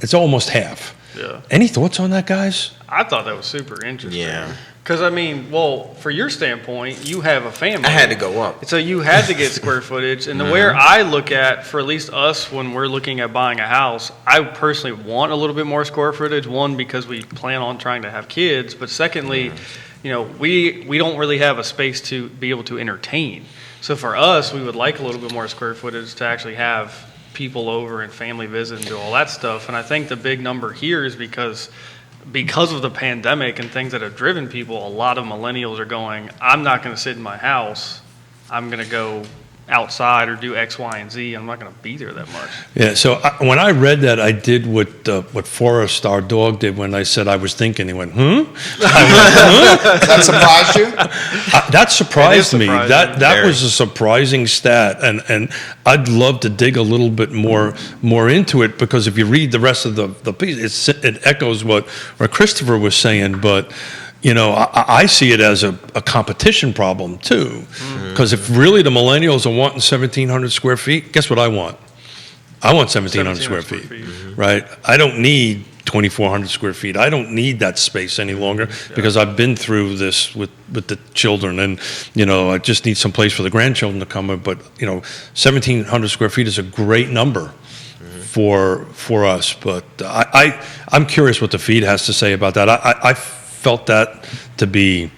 it's almost half. Yeah. Any thoughts on that, guys? I thought that was super interesting. Yeah. Because, I mean, well, for your standpoint, you have a family. I had to go up. So you had to get square footage. And the way I look at, for at least us, when we're looking at buying a house, I personally want a little bit more square footage. One, because we plan on trying to have kids. But secondly, you know, we don't really have a space to be able to entertain. So for us, we would like a little bit more square footage to actually have people over and family visit and do all that stuff. And I think the big number here is because of the pandemic and things that have driven people, a lot of millennials are going, I'm not going to sit in my house. I'm going to go outside or do X, Y, and Z. I'm not going to be there that much. Yeah, so when I read that, I did what Forrest, our dog, did when I said I was thinking. He went, I went, That surprised you? that surprised me. surprising. That was a surprising stat, and I'd love to dig a little bit more into it because if you read the rest of the piece, it echoes what Christopher was saying, but. You know, I see it as a competition problem too, because if really the millennials are wanting 1,700 square feet, guess what I want? I want 1,700 square feet, right? I don't need 2,400 square feet. I don't need that space any longer because I've been through this with the children, and you know, I just need some place for the grandchildren to come in. But you know, 1,700 square feet is a great number for us. But I'm curious what the feed has to say about that. I felt that to be,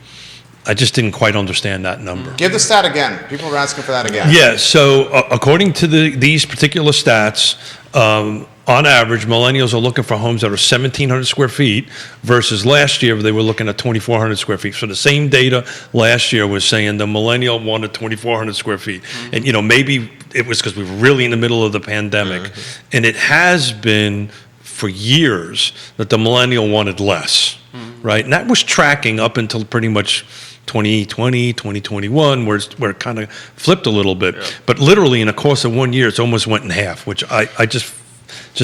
I just didn't quite understand that number. Give the stat again. People are asking for that again. Yeah, so according to these particular stats, on average, millennials are looking for homes that are 1,700 square feet versus last year they were looking at 2,400 square feet. So the same data last year was saying the millennial wanted 2,400 square feet. And, you know, maybe it was because we were really in the middle of the pandemic. And it has been for years that the millennial wanted less. Right, and that was tracking up until pretty much 2020, 2021, where it kind of flipped a little bit. Yeah. But literally in the course of 1 year, it's almost went in half, which I just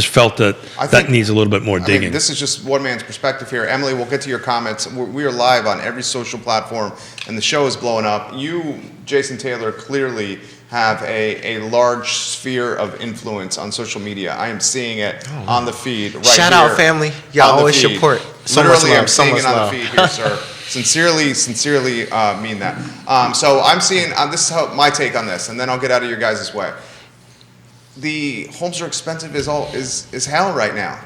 felt that needs a little bit more digging. I mean, this is just one man's perspective here. Emily, we'll get to your comments. We are live on every social platform, and the show is blowing up. You, Jayson Taylor, clearly have a large sphere of influence on social media. I am seeing it on the feed right Shout here. out, family. Y'all always feed. support. Literally, I'm seeing it on the feed here, sir. Sincerely mean that. So I'm seeing, this is how my take on this, and then I'll get out of your guys' way. The homes are expensive is hell right now.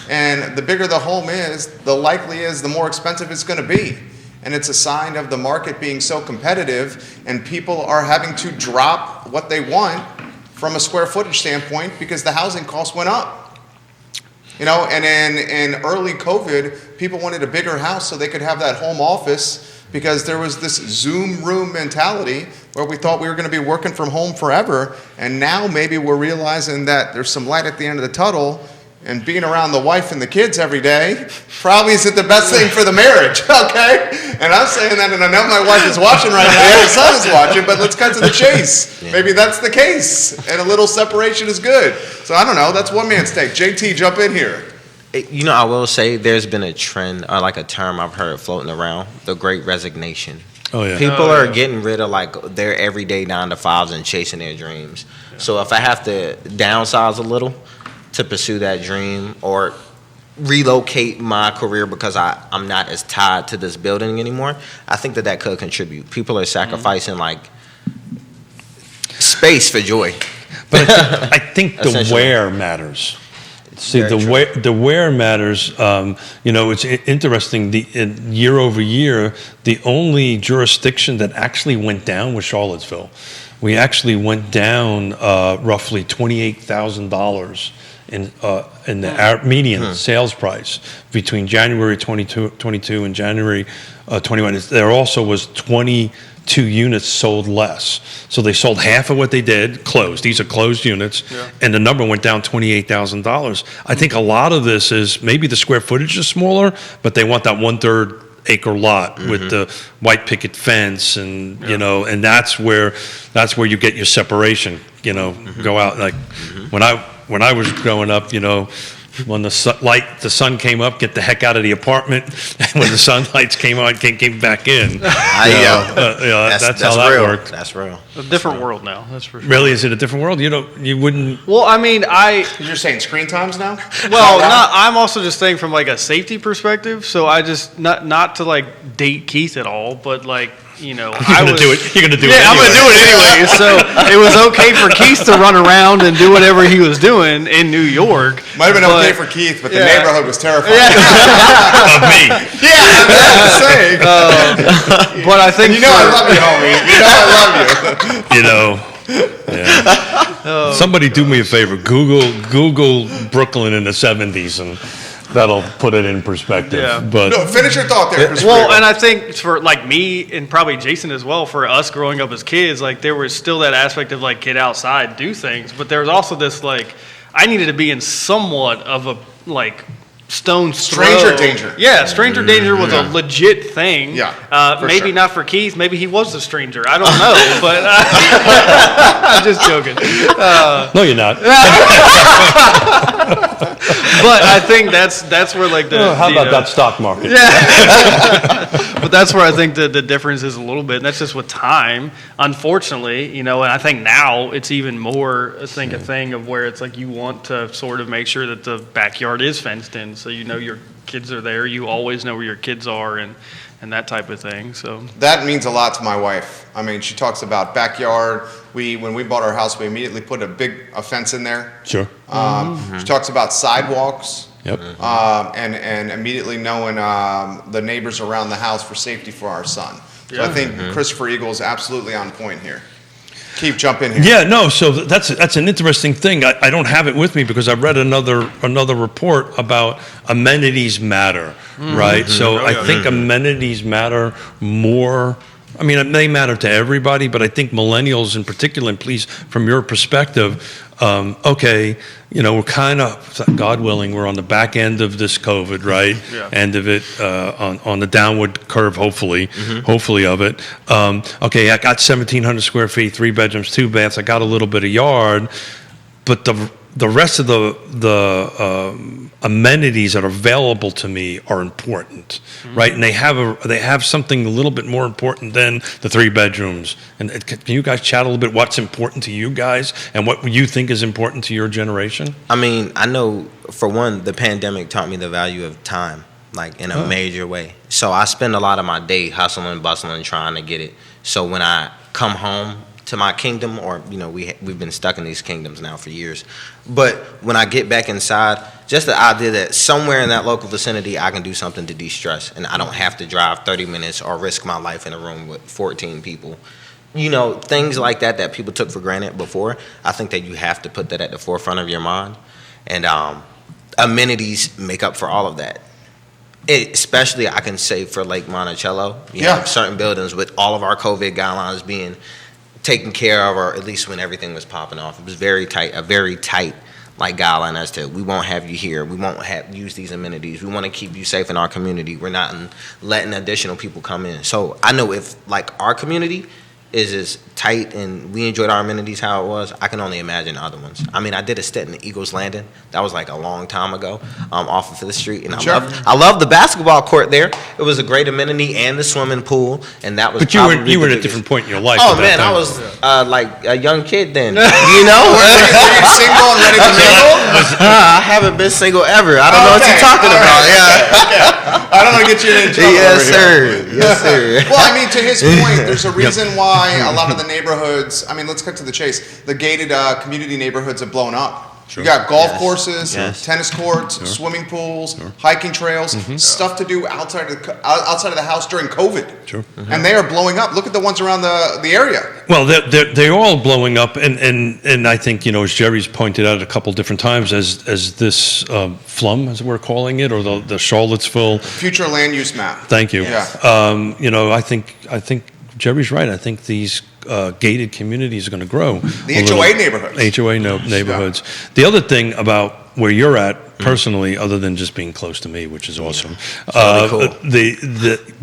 And the bigger the home is, the likely is the more expensive it's going to be. And it's a sign of the market being so competitive, and people are having to drop what they want from a square footage standpoint because the housing costs went up. You know, and in early COVID, people wanted a bigger house so they could have that home office because there was this Zoom room mentality where we thought we were going to be working from home forever. And now maybe we're realizing that there's some light at the end of the tunnel, and being around the wife and the kids every day probably isn't the best thing for the marriage, okay? And I'm saying that, and I know my wife is watching right now, my son is watching, but let's cut to the chase. Maybe that's the case, and a little separation is good. So I don't know, that's one man's take. JT, jump in here. You know, I will say there's been a trend, or like a term I've heard floating around, the Great Resignation. Oh, yeah. People are getting rid of like their everyday 9-to-5s and chasing their dreams. Yeah. So if I have to downsize a little to pursue that dream or relocate my career because I'm not as tied to this building anymore, I think that could contribute. People are sacrificing like space for joy. But I think the where matters. See, the where matters. You know, it's interesting. Year over year, the only jurisdiction that actually went down was Charlottesville. we actually went down roughly $28,000 in the median sales price between January 22 and January 21. There also was 22 units sold less. So they sold half of what they did, closed. These are closed units, and the number went down $28,000. I think a lot of this is maybe the square footage is smaller, but they want that 1/3 acre lot with the white picket fence, and you know, and that's where you get your separation. You know, go out like when I was growing up, you know, when the sun came up, get the heck out of the apartment. And when the sunlights came on, came back in. That's how that real. worked. That's real. A different world now, that's for sure. Really, is it a different world? You wouldn't. Well, I mean, You're saying screen times now? Well, I'm also just saying from like a safety perspective. So I just not to like date Keith at all, but like, you know, You're gonna do it. You're gonna do it. Yeah, I'm anyway. gonna do it anyway. So it was okay for Keith to run around and do whatever he was doing in New York. Might have been okay for Keith, but the neighborhood was terrifying. Of me. Yeah, I'm saying. But I think You know I love you, homie. You know I love you. You know. Yeah. Somebody do me a favor. Google Brooklyn in the '70s, and that'll put it in perspective. Yeah. But No, finish your thought there, Chris. Well, and I think for like me and probably Jason as well, for us growing up as kids, like there was still that aspect of like get outside, do things, but there was also this like I needed to be in somewhat of a like stone's Stranger throw. danger. Yeah, stranger danger was a legit thing. Yeah, for maybe sure. not for Keith. Maybe he was the stranger. I don't know, but I'm just joking. no, you're not. But I think that's where like the How you about know, that stock market? But that's where I think the difference is a little bit, and that's just with time, unfortunately, you know, and I think now it's even more, I think, a thing of where it's like you want to sort of make sure that the backyard is fenced in, so you know your kids are there, you always know where your kids are, and that type of thing, so. That means a lot to my wife. I mean, she talks about backyard. When we bought our house, we immediately put a fence in there. Sure. She talks about sidewalks. Yep. And immediately knowing the neighbors around the house for safety for our son. So I think Christopher Eagle is absolutely on point here. Keith, jump in here. Yeah, no. So that's an interesting thing. I don't have it with me because I read another report about amenities matter, right? So I think amenities matter more. I mean, it may matter to everybody, but I think millennials in particular, and please, from your perspective, okay, you know, we're kind of, God willing, we're on the back end of this COVID, right? Yeah. End of it, on the downward curve, hopefully of it. Okay, I got 1,700 square feet, 3 bedrooms, 2 baths. I got a little bit of yard, but the rest of the amenities that are available to me are important, right? And they have something a little bit more important than the 3 bedrooms. And can you guys chat a little bit what's important to you guys and what you think is important to your generation? I mean, I know, for one, the pandemic taught me the value of time, like in a major way. So I spend a lot of my day hustling, bustling, trying to get it. So when I come home to my kingdom, or, you know, we've been stuck in these kingdoms now for years. But when I get back inside, just the idea that somewhere in that local vicinity I can do something to de-stress, and I don't have to drive 30 minutes or risk my life in a room with 14 people. You know, things like that people took for granted before. I think that you have to put that at the forefront of your mind. And amenities make up for all of that. Especially, I can say, for Lake Monticello, you have certain buildings with all of our COVID guidelines being taken care of, or at least when everything was popping off. It was very tight like guideline as to, we won't have you here, we won't use these amenities, we want to keep you safe in our community, we're not letting additional people come in. So I know if like our community is as tight and we enjoyed our amenities how it was, I can only imagine other ones. I mean, I did a stint in the Eagles Landing. That was like a long time ago, off of 5th Street, and I loved the basketball court there. It was a great amenity, and the swimming pool, and that was. But you were at a different point in your life. Oh man, I was like a young kid then. You know, Were you single and ready to mingle? I haven't been single ever. I don't know what you're talking about. Okay. I don't want to get you in trouble. Yes, over here. sir. Yes, sir. Well, I mean, to his point, there's a reason why a lot of the neighborhoods, I mean, let's cut to the chase. The gated community neighborhoods have blown up. You got golf Yes. courses, Yes. tennis courts, swimming pools, hiking trails, stuff to do outside of the house during COVID. Sure. And they are blowing up. Look at the ones around the area. Well, they're all blowing up, and I think, as Jerry's pointed out a couple different times, as this flum, as we're calling it, or the Charlottesville. Future land use map. Thank you. Yeah. I think Jerry's right. I think these gated communities are going to grow. The HOA neighborhoods. Neighborhoods. The other thing about where you're at personally, other than just being close to me, which is awesome, really cool.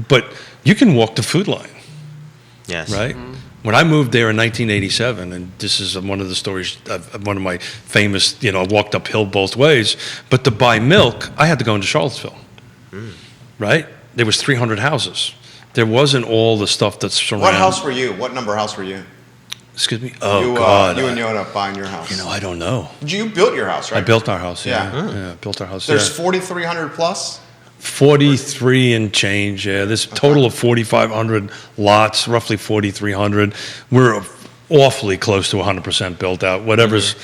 but you can walk the food line. Yes. Right? When I moved there in 1987, and this is one of the stories, one of my famous, I walked uphill both ways, but to buy milk, I had to go into Charlottesville. Right? There was 300 houses. There wasn't all the stuff that's surrounding. What house were you? What number house were you? Excuse me? Oh, God. You and Yona buying your house. I don't know. You built your house, right? I built our house, Yeah. Yeah, built our house. There's 4,300 plus? 43 and change, yeah. There's a total of 4,500 lots, roughly 4,300. We're awfully close to 100% built out. Whatever's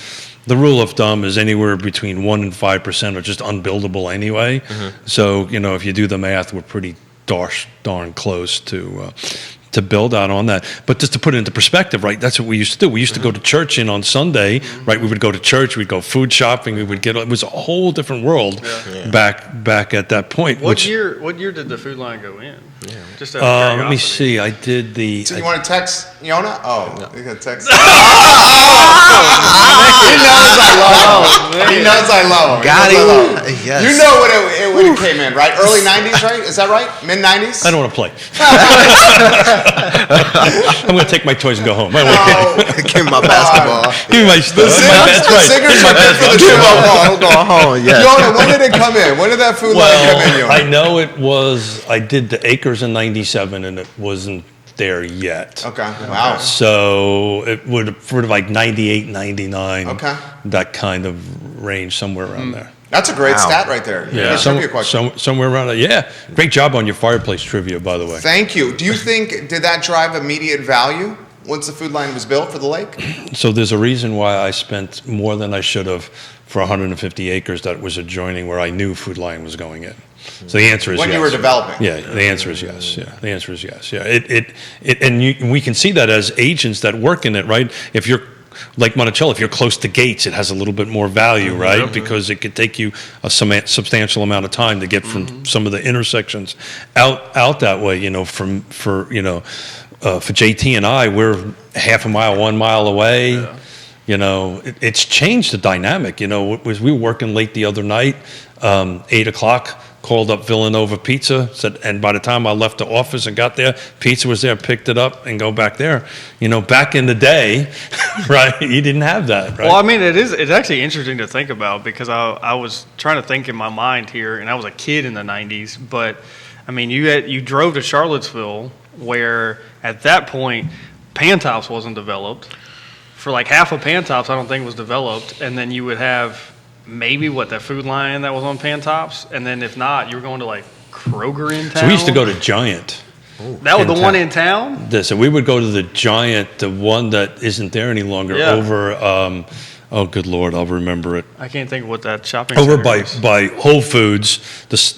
the rule of thumb is anywhere between 1% and 5% are just unbuildable anyway. So, if you do the math, we're pretty darn close to build out on that. But just to put it into perspective, right, that's what we used to do. We used to go to church on Sunday, right? We would go to church, we'd go food shopping, it was a whole different world back at that point. What year did the food line go in? Yeah. Just out of let me curiosity. see, I did the... So you want to text Yona? Oh, you got to text. He knows I love him. Got He knows I love him. him. Yes. You know when it came in, right? Early 90s, right? Is that right? Mid 90s? I don't want to play. I'm going to take my toys and go home. Give me my basketball. Give me my stuff. The Zingers are good for the show. I'm going home. Yes. Yona, when did it come in? When did that food line come in, Well, I Yona? know I did the acres in 97 and it wasn't there yet. Okay, wow. So it would have sort of like 98, 99. Okay. That kind of range, somewhere around there. That's a great Wow. stat right there. Yeah, Good trivia question. somewhere around there. Yeah, great job on your fireplace trivia, by the way. Thank you. Do you think, did that drive immediate value once the food line was built for the lake? So there's a reason why I spent more than I should have for 150 acres that was adjoining where I knew Food Line was going in. So the answer is When yes. you were developing? Yeah, the answer is yes. Yeah, the answer is yes. Yeah, we can see that as agents that work in it, right? If you're like Monticello, if you're close to gates, it has a little bit more value, right? Because it could take you a substantial amount of time to get from some of the intersections out that way. For JT and I, we're half a mile, 1 mile away. Yeah. It's changed the dynamic. We were working late the other night, 8 o'clock. Called up Villanova Pizza, said, and by the time I left the office and got there, pizza was there, picked it up and go back there. Back in the day, right, you didn't have that, right? Well, I mean, it's actually interesting to think about because I was trying to think in my mind here, and I was a kid in the 90s, but, I mean, you drove to Charlottesville where, at that point, Pantops wasn't developed. For like half of Pantops, I don't think was developed, and then you would have maybe that food line that was on Pantops, and then if not, you were going to like Kroger in town. So we used to go to Giant. That was the in one town. in town? So we would go to the Giant, the one that isn't there any longer, Yeah. over, oh, good Lord, I'll remember it. I can't think of what that shopping Over center is. by Whole Foods, what's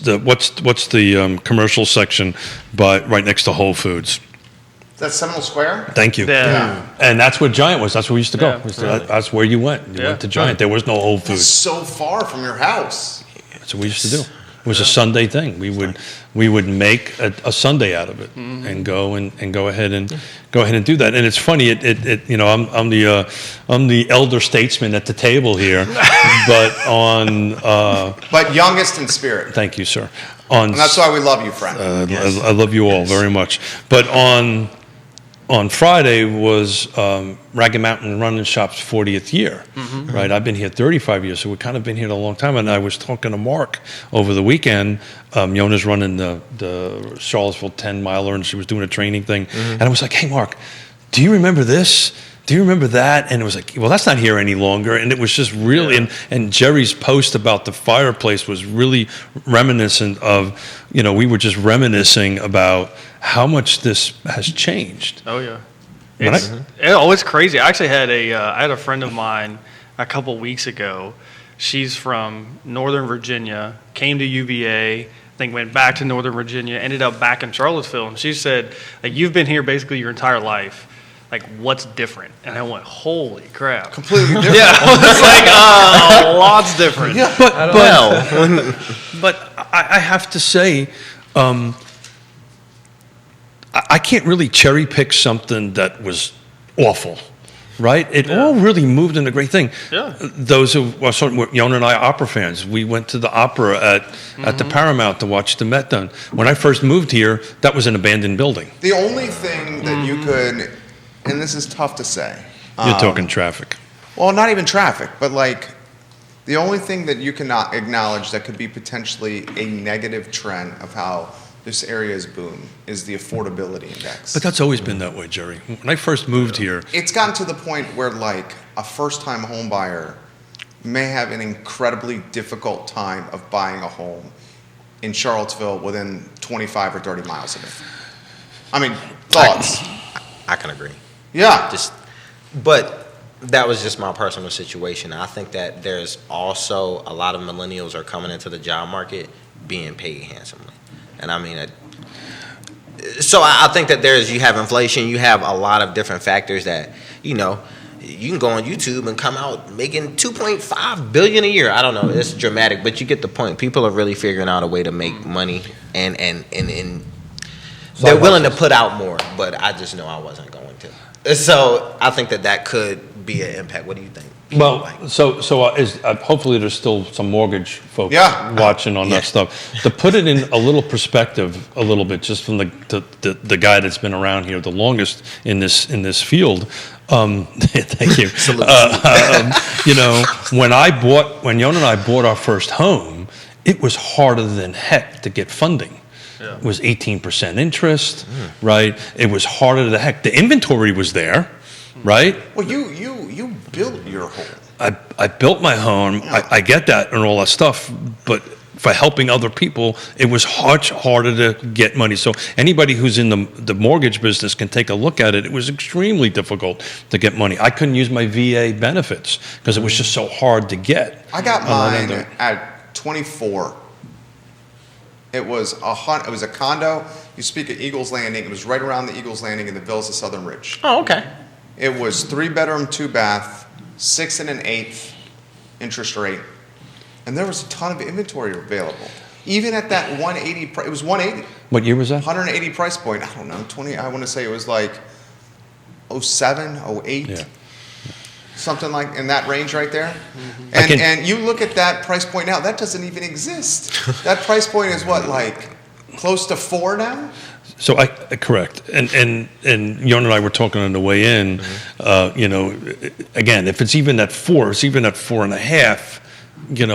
the commercial section right next to Whole Foods? Is that Seminole Square? Thank you. Yeah. And that's where Giant was. That's where we used to go. Yeah, That's where you went. You Yeah. went to Giant. There was no Whole It's Foods. so far from your house. That's what we used to do. It was a Sunday thing. We would make a Sunday out of it and go ahead and do that. And it's funny. I'm the elder statesman at the table here, but But youngest in spirit. thank you, sir. And that's why we love you, friend. I love you all very much. But on Friday was Ragged Mountain Running Shop's 40th year, right? I've been here 35 years, so we've kind of been here a long time. And I was talking to Mark over the weekend. Yona's running the Charlottesville 10-miler, and she was doing a training thing. And I was like, hey, Mark, do you remember this? Do you remember that? And it was like, well, that's not here any longer. And it was just really, and Jerry's post about the fireplace was really reminiscent of, we were just reminiscing about how much this has changed. Oh, yeah. When It's crazy. I actually had I had a friend of mine a couple weeks ago. She's from Northern Virginia, came to UVA, I think went back to Northern Virginia, ended up back in Charlottesville. And she said, like, you've been here basically your entire life. Like, what's different? And I went, holy crap. Completely different. Yeah, it's like, lots different. Yeah. But I have to say, I can't really cherry pick something that was awful, right? It all really moved in a great thing. Yeah. Those who are Yona and I are opera fans. We went to the opera at the Paramount to watch the Met done. When I first moved here, that was an abandoned building. The only thing that you could, and this is tough to say. You're talking traffic. Well, not even traffic, but like the only thing that you cannot acknowledge that could be potentially a negative trend of how this area is boom is the affordability index. But that's always been that way, Jerry. When I first moved here, It's gotten to the point where like a first-time home buyer may have an incredibly difficult time of buying a home in Charlottesville within 25 or 30 miles of it. I mean, thoughts? I can agree. Yeah. But that was just my personal situation. I think that there's also a lot of millennials are coming into the job market being paid handsomely. And I mean, so I think that you have inflation, you have a lot of different factors that, you can go on YouTube and come out making $2.5 billion a year. I don't know, it's dramatic, but you get the point. People are really figuring out a way to make money and they're willing to put out more, but I just know I wasn't going to. So I think that could be an impact. What do you think? well, hopefully there's still some mortgage folks watching on that stuff. To put it in a little perspective, a little bit, just from the guy that's been around here the longest in this field. Thank you. When Yona and I bought our first home, it was harder than heck to get funding. Yeah. It was 18% interest, right? It was harder than heck. The inventory was there, right? Well, you built your home. I built my home. I get that and all that stuff, but for helping other people, it was much harder to get money. So anybody who's in the mortgage business can take a look at it. It was extremely difficult to get money. I couldn't use my VA benefits because it was just so hard to get. I got mine at 24. It was a condo. You speak of Eagles Landing. It was right around the Eagles Landing in the Villas of Southern Ridge. Oh, okay. It was 3-bedroom, 2-bath, 6 1/8 interest rate, and there was a ton of inventory available. Even at that 180, it was 180. What year was that? 180 price point. I don't know, 20. I want to say it was like 07, 08. Yeah. Something like in that range right there. And you look at that price point now, that doesn't even exist. That price point is what, like close to 4 now? So correct. And Yona and I were talking on the way in, again, if it's even at 4, it's even at 4.5,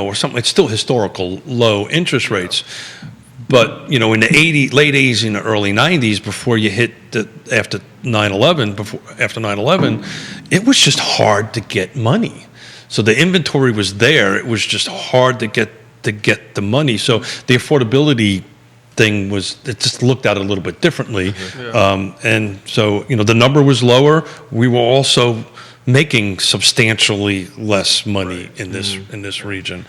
or something, it's still historical low interest rates. But, in the late 80s and the early 90s, before you hit after 9/11, it was just hard to get money. So the inventory was there. It was just hard to get the money. So the affordability thing it just looked at it a little bit differently. And so, the number was lower. We were also making substantially less money in this region.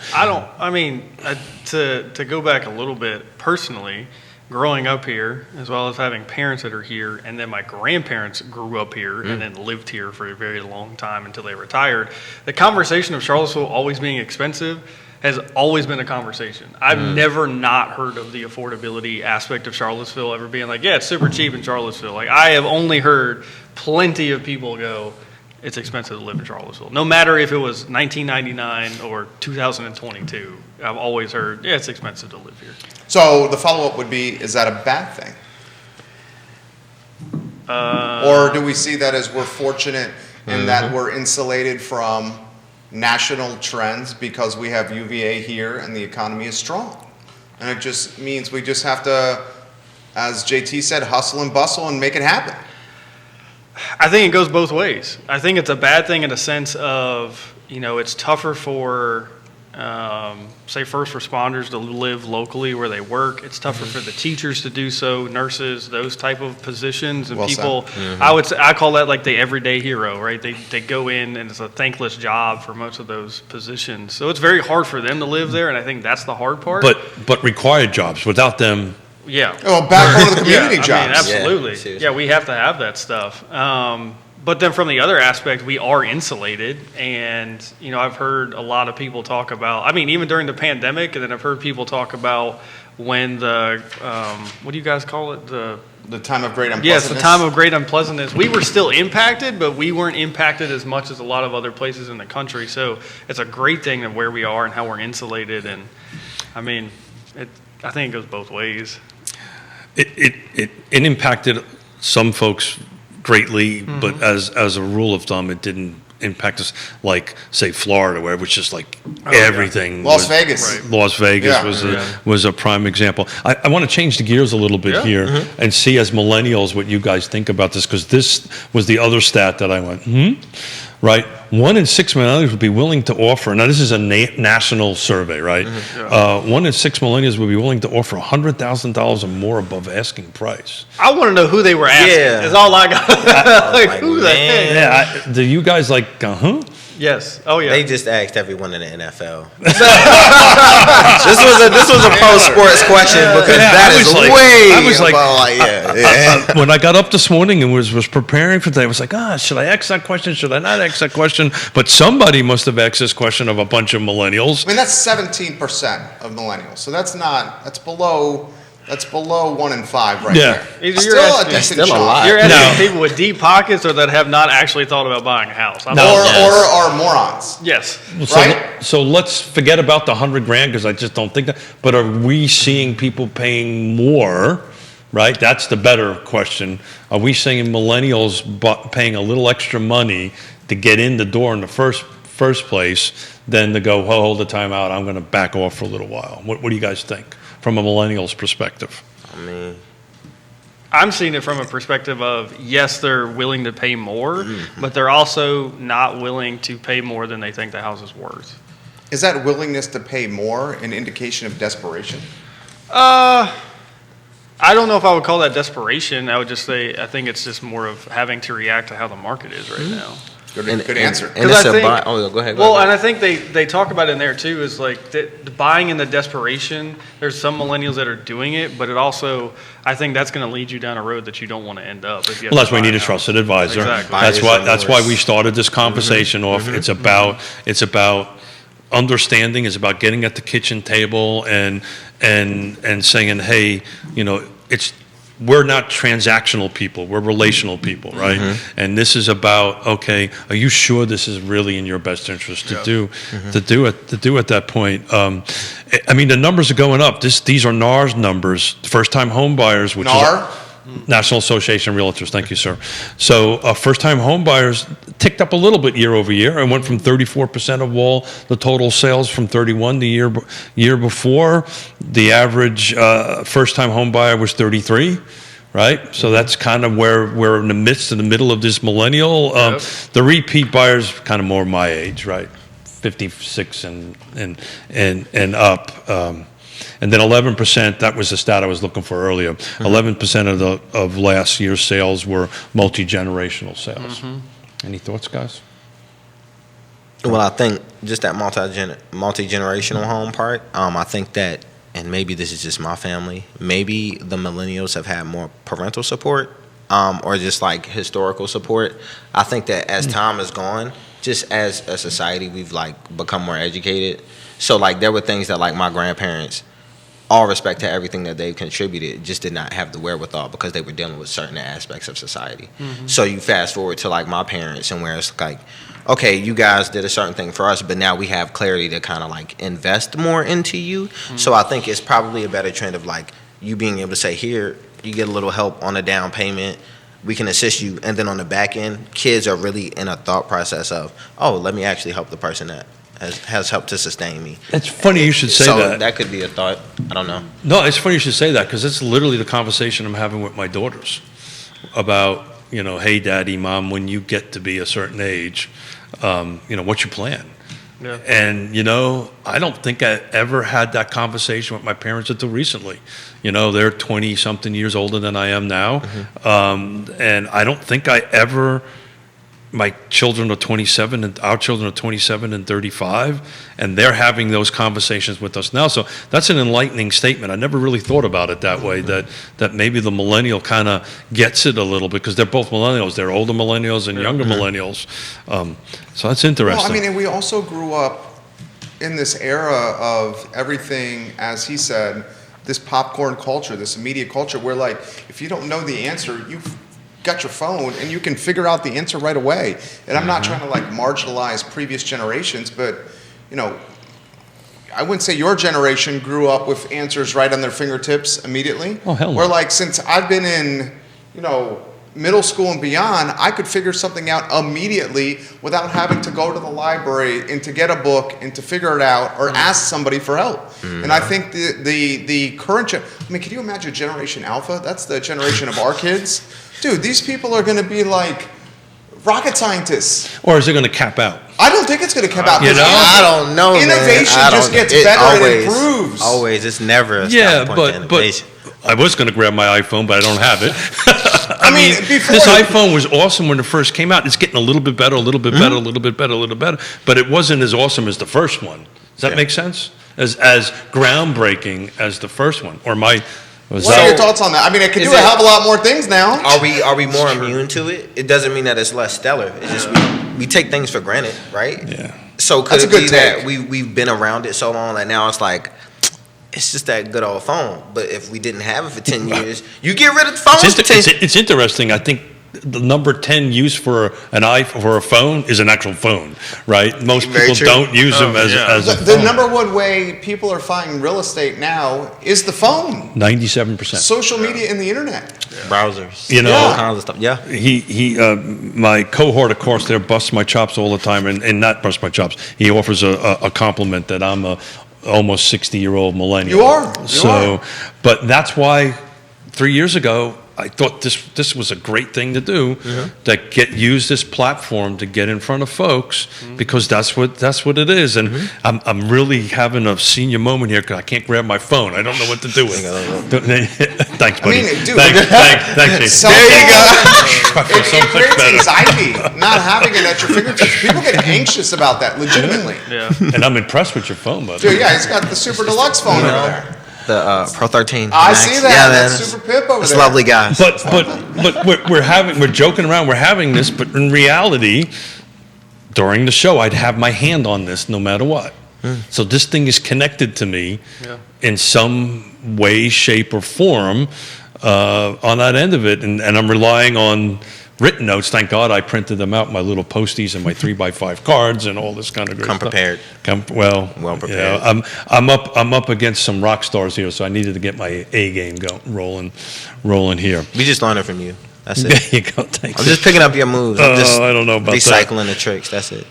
To go back a little bit personally, growing up here, as well as having parents that are here, and then my grandparents grew up here and then lived here for a very long time until they retired. The conversation of Charlottesville always being expensive has always been a conversation. I've never not heard of the affordability aspect of Charlottesville ever being like, yeah, it's super cheap in Charlottesville. Like, I have only heard plenty of people go, it's expensive to live in Charlottesville. No matter if it was 1999 or 2022, I've always heard, yeah, it's expensive to live here. So the follow-up would be, is that a bad thing? Or do we see that as we're fortunate in that we're insulated from national trends because we have UVA here and the economy is strong? And it just means we just have to, as JT said, hustle and bustle and make it happen. I think it goes both ways. I think it's a bad thing in a sense of, it's tougher for say, first responders to live locally where they work. It's tougher for the teachers to do so, nurses, those type of positions. And Well said. people, I call that like the everyday hero, right? They go in and it's a thankless job for most of those positions. So it's very hard for them to live there, and I think that's the hard part. But required jobs, without them, yeah. Well, backbone of the community I mean, jobs. absolutely. Yeah, We have to have that stuff. But then from the other aspect, we are insulated. And, I've heard a lot of people talk about, I mean, even during the pandemic, and then I've heard people talk about when the, what do you guys call it? The time of great unpleasantness. Yes, the time of great unpleasantness. We were still impacted, but we weren't impacted as much as a lot of other places in the country. So it's a great thing of where we are and how we're insulated. And, I mean, I think it goes both ways. it impacted some folks greatly, but as a rule of thumb, it didn't impact us like, say, Florida, where it was just like everything. Las Vegas. Right. Las Vegas Yeah. was a prime example. I want to change the gears a little bit here and see, as millennials, what you guys think about this, because this was the other stat that I went, right? 1 in 6 millennials would be willing to offer. Now, this is a national survey, right? 1 in 6 millennials would be willing to offer $100,000 or more above asking price. I want to know who they were asking. Yeah. Is all I got. like, who the heck? Yeah, do you guys like, Yes. Oh, yeah. They just asked everyone in the NFL. this was a pro sports question because when I got up this morning and was preparing for today, I was like, should I ask that question? Should I not ask that question? But somebody must have asked this question of a bunch of millennials. I mean, that's 17% of millennials. So that's below 1 in 5 right there. Either Still you're a asking- decent Still a chunk. lot. You're asking people with deep pockets or that have not actually thought about buying a house. Or are morons. Yes. Right? So let's forget about the $100,000 because I just don't think that. But are we seeing people paying more? Right, that's the better question. Are we seeing millennials paying a little extra money to get in the door in the first place, than to go, hold the time out, I'm going to back off for a little while? What do you guys think from a millennial's perspective? I mean, I'm seeing it from a perspective of, yes, they're willing to pay more, but they're also not willing to pay more than they think the house is worth. Is that willingness to pay more an indication of desperation? I don't know if I would call that desperation. I would just say I think it's just more of having to react to how the market is right now. Good answer. And it's go ahead. Well, and I think they talk about it in there too, is like the buying in the desperation. There's some millennials that are doing it, but it also, I think that's going to lead you down a road that you don't want to end up. If you have Well, that's to why you buy need a house. trusted advisor. Exactly. That's why we started this conversation off. It's about understanding. It's about getting at the kitchen table and saying, hey, we're not transactional people. We're relational people, right? And this is about, okay, are you sure this is really in your best interest to do at that point? I mean, the numbers are going up. These are NAR's numbers, first-time home buyers, which NAR? is National Association of Realtors. Thank you, sir. So first-time home buyers ticked up a little bit year over year and went from 34% of all the total sales from 31 the year before. The average first-time home buyer was 33. Right, so that's kind of where we're in the middle of this millennial. The repeat buyers, kind of more my age, right, 56 and up. And then 11%. That was the stat I was looking for earlier. 11% of last year's sales were multi-generational sales. Any thoughts, guys? Well, I think just that multi-generational home part. I think that. And maybe this is just my family, maybe the millennials have had more parental support or just like historical support. I think that as time has gone, just as a society, we've like become more educated. So like there were things that like my grandparents, all respect to everything that they've contributed, just did not have the wherewithal because they were dealing with certain aspects of society. So you fast forward to like my parents and where it's like, okay, you guys did a certain thing for us, but now we have clarity to kind of like invest more into you. So I think it's probably a better trend of like you being able to say, here, you get a little help on a down payment, we can assist you. And then on the back end, kids are really in a thought process of, oh, let me actually help the person that has helped to sustain me. It's funny you should say so that. That could be a thought. I don't know. No, it's funny you should say that because it's literally the conversation I'm having with my daughters about, hey, daddy, mom, when you get to be a certain age, what's your plan? Yeah. And, I don't think I ever had that conversation with my parents until recently. They're 20-something years older than I am now. And I don't think my children are 27, and our children are 27 and 35, and they're having those conversations with us now. So that's an enlightening statement. I never really thought about it that way, that maybe the millennial kind of gets it a little bit, because they're both millennials. They're older millennials and younger millennials. So that's interesting. Well, and we also grew up in this era of everything, as he said, this popcorn culture, this immediate culture, where like, if you don't know the answer, you've got your phone and you can figure out the answer right away. And I'm not trying to like marginalize previous generations, but I wouldn't say your generation grew up with answers right on their fingertips immediately. Oh, hell no. Where like, since I've been in, middle school and beyond, I could figure something out immediately without having to go to the library and to get a book and to figure it out or ask somebody for help. And I think the current can you imagine Generation Alpha? That's the generation of our kids. Dude, these people are going to be like rocket scientists. Or is it going to cap out? I don't think it's going to cap out. I don't know, innovation man. just gets better and improves. Always. It's never a Yeah, stop point to innovation. but I was going to grab my iPhone, but I don't have it. I mean, before this iPhone was awesome when it first came out. It's getting a little bit better, a little bit better, a little bit better, a little better. But it wasn't as awesome as the first one. Does that make sense? As groundbreaking as the first one. Or what are your thoughts on that? It can do a hell of a lot more things now. Are we more immune to it? It doesn't mean that it's less stellar. It's just we take things for granted, right? Yeah. So could it be that we've been around it so long that now it's like, it's just that good old phone. But if we didn't have it for 10 years, you get rid of the phone. It's interesting. I think the number 10 used for a phone is an actual phone, right? Most people don't use them as a phone. The number one way people are finding real estate now is the phone. 97%. Social media and the internet. Browsers. All kinds of stuff. Yeah. He my cohort, of course, there busts my chops all the time, and not bust my chops. He offers a compliment that I'm a almost 60-year-old millennial. You are. But that's why 3 years ago, I thought this was a great thing to do, use this platform to get in front of folks, because that's what it is. And I'm really having a senior moment here because I can't grab my phone. I don't know what to do with it. Thanks, buddy. Dude, thanks, Jayson. There you go. It creates anxiety not having it at your fingertips. People get anxious about that, legitimately. Yeah. And I'm impressed with your phone, buddy. Dude, he's got the super deluxe phone over there. The Pro 13. I Max. see that. Yeah, That's man, super pip over it's there. lovely guys. But we're joking around. We're having this, but in reality, during the show, I'd have my hand on this no matter what. So this thing is connected to me in some way, shape, or form on that end of it, and I'm relying on written notes. Thank God I printed them out, my little posties and my 3x5 cards and all this kind of good Come stuff. prepared. Well prepared. Yeah, I'm up against some rock stars here, so I needed to get my A game rolling here. We just learned it from you. That's it. There you go. Thanks. I'm just picking up your moves. I'm just I don't know about recycling the tricks. That's it.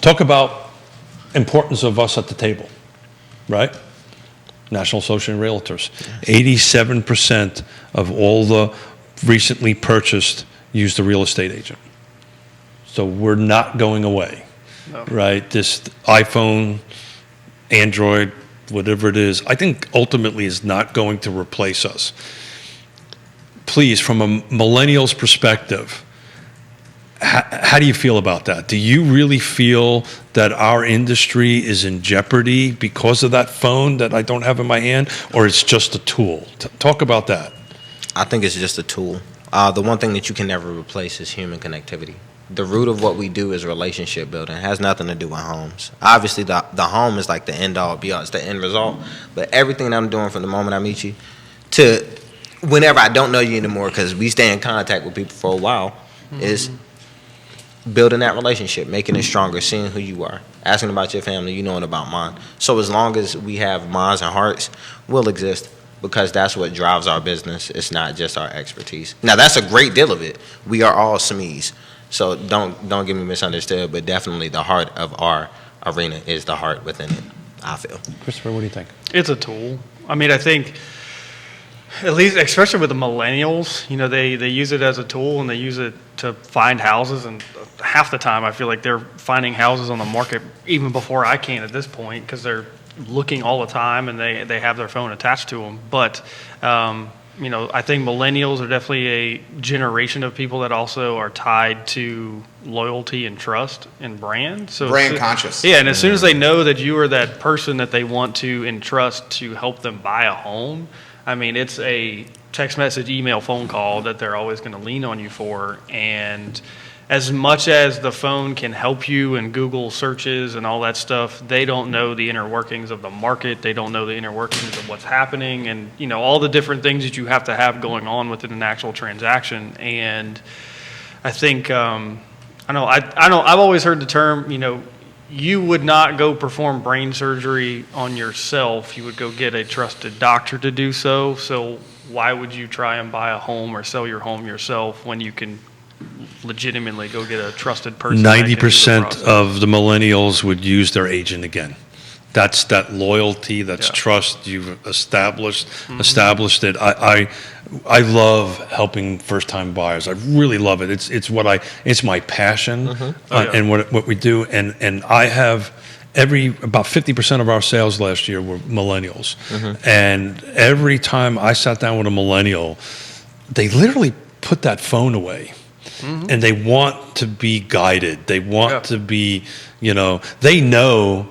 Talk about importance of us at the table, right? National Association of Realtors. 87% of all the recently purchased use the real estate agent. So we're not going away, right? This iPhone, Android, whatever it is, I think ultimately is not going to replace us. Please, from a millennial's perspective, how do you feel about that? Do you really feel that our industry is in jeopardy because of that phone that I don't have in my hand, or it's just a tool? Talk about that. I think it's just a tool. The one thing that you can never replace is human connectivity. The root of what we do is relationship building. It has nothing to do with homes. Obviously, the home is like the end all, be all. It's the end result. But everything that I'm doing from the moment I meet you to whenever I don't know you anymore, because we stay in contact with people for a while, is building that relationship, making it stronger, seeing who you are, asking about your family, you knowing about mine. So as long as we have minds and hearts, we'll exist, because that's what drives our business. It's not just our expertise. Now, that's a great deal of it. We are all SMEs. So don't get me misunderstood, but definitely the heart of our arena is the heart within it, I feel. Christopher, what do you think? It's a tool. I mean, I think At least, especially with the millennials, they use it as a tool and they use it to find houses. And half the time, I feel like they're finding houses on the market even before I can at this point because they're looking all the time and they have their phone attached to them. But, I think millennials are definitely a generation of people that also are tied to loyalty and trust and brand. So Brand conscious. Yeah, and as soon as they know that you are that person that they want to entrust to help them buy a home, I mean, it's a text message, email, phone call that they're always going to lean on you for. And as much as the phone can help you in Google searches and all that stuff, they don't know the inner workings of the market. They don't know the inner workings of what's happening and, all the different things that you have to have going on within an actual transaction. And I think, I've always heard the term, you would not go perform brain surgery on yourself. You would go get a trusted doctor to do so. So why would you try and buy a home or sell your home yourself when you can legitimately go get a trusted person? 90% of the millennials would use their agent again. That's that loyalty, that's trust you've established it. I love helping first-time buyers. I really love it. It's my passion and what we do. And I have about 50% of our sales last year were millennials. And every time I sat down with a millennial, they literally put that phone away. And they want to be guided. They want to be, they know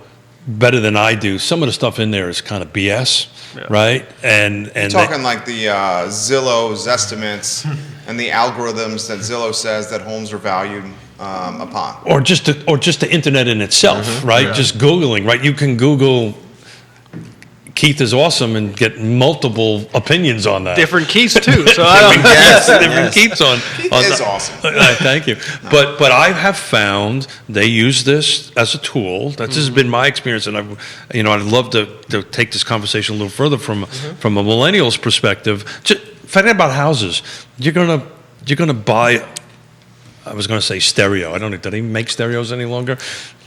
better than I do. Some of the stuff in there is kind of BS, right? And you're talking like the Zillow's estimates and the algorithms that Zillow says that homes are valued upon, or just the internet in itself, right? Yeah. Just Googling, right? You can Google Keith is awesome and get multiple opinions on that. Different Keiths too. So different Keiths on. Keith is awesome. Thank you. But I have found they use this as a tool. That's has been my experience, and I'd love to take this conversation a little further from a millennial's perspective. Just forget about houses. You're gonna buy. I was going to say stereo. I don't know. Do they make stereos any longer?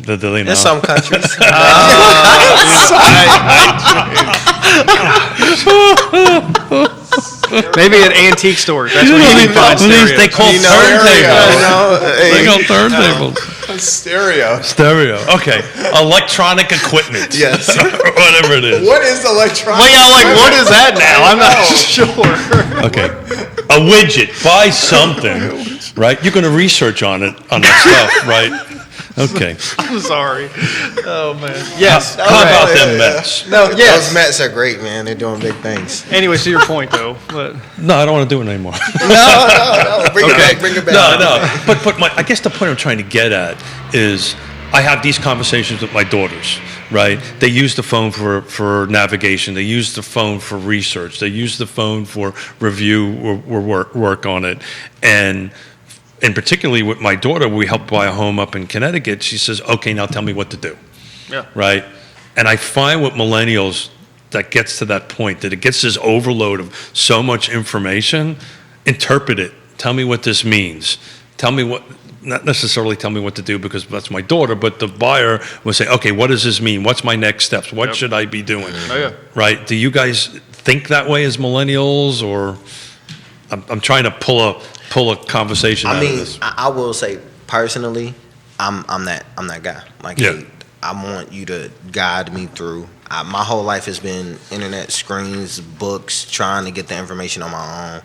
Do they know? In some countries. Maybe at antique stores. That's where you can find stereos. They call turntables. They call turntables. Stereo. Okay. Electronic equipment. Yes. Whatever it is. What is electronic? Well, yeah, what is that now? I'm not sure. Okay. A widget. Buy something. Right? You're going to research on that stuff, right? Okay. I'm sorry. Oh, man. Yes. How about them Mets? No, yes. Those Mets are great, man. They're doing big things. Anyway, to your point, though. But no, I don't want to do it anymore. No. Bring it back. No. But I guess the point I'm trying to get at is I have these conversations with my daughters, right? They use the phone for navigation. They use the phone for research. They use the phone for review or work on it. And particularly with my daughter, we helped buy a home up in Connecticut. She says, okay, now tell me what to do. Yeah. Right? And I find with millennials that gets to that point, that it gets this overload of so much information, interpret it. Tell me what this means. Not necessarily tell me what to do because that's my daughter, but the buyer will say, okay, what does this mean? What's my next steps? What should I be doing? Oh, yeah. Right? Do you guys think that way as millennials, or I'm trying to pull a conversation out of this? I will say personally, I'm that guy. Like, hey, I want you to guide me through. My whole life has been internet screens, books, trying to get the information on my own.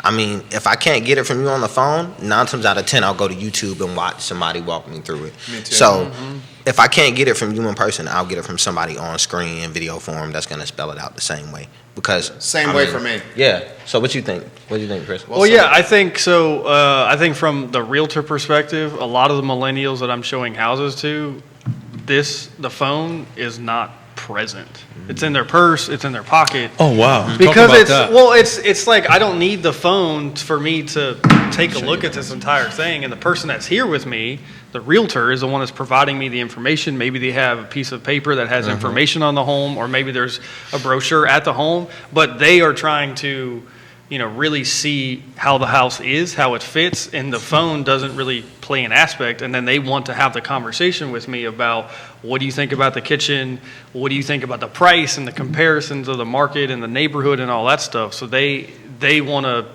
I mean, if I can't get it from you on the phone, 9 times out of 10, I'll go to YouTube and watch somebody walk me through it. Me too. So if I can't get it from you in person, I'll get it from somebody on screen in video form that's going to spell it out the same way. Because same way for me. Yeah. So what you think? What do you think, Chris? Well, yeah, I think so. I think from the realtor perspective, a lot of the millennials that I'm showing houses to, the phone is not present. It's in their purse. It's in their pocket. Oh wow! Because it's like I don't need the phone for me to take a look at this entire thing. And the person that's here with me, the realtor, is the one that's providing me the information. Maybe they have a piece of paper that has information on the home, or maybe there's a brochure at the home. But they are trying to really see how the house is, how it fits, and the phone doesn't really play an aspect. And then they want to have the conversation with me about, what do you think about the kitchen? What do you think about the price and the comparisons of the market and the neighborhood and all that stuff? So they want to,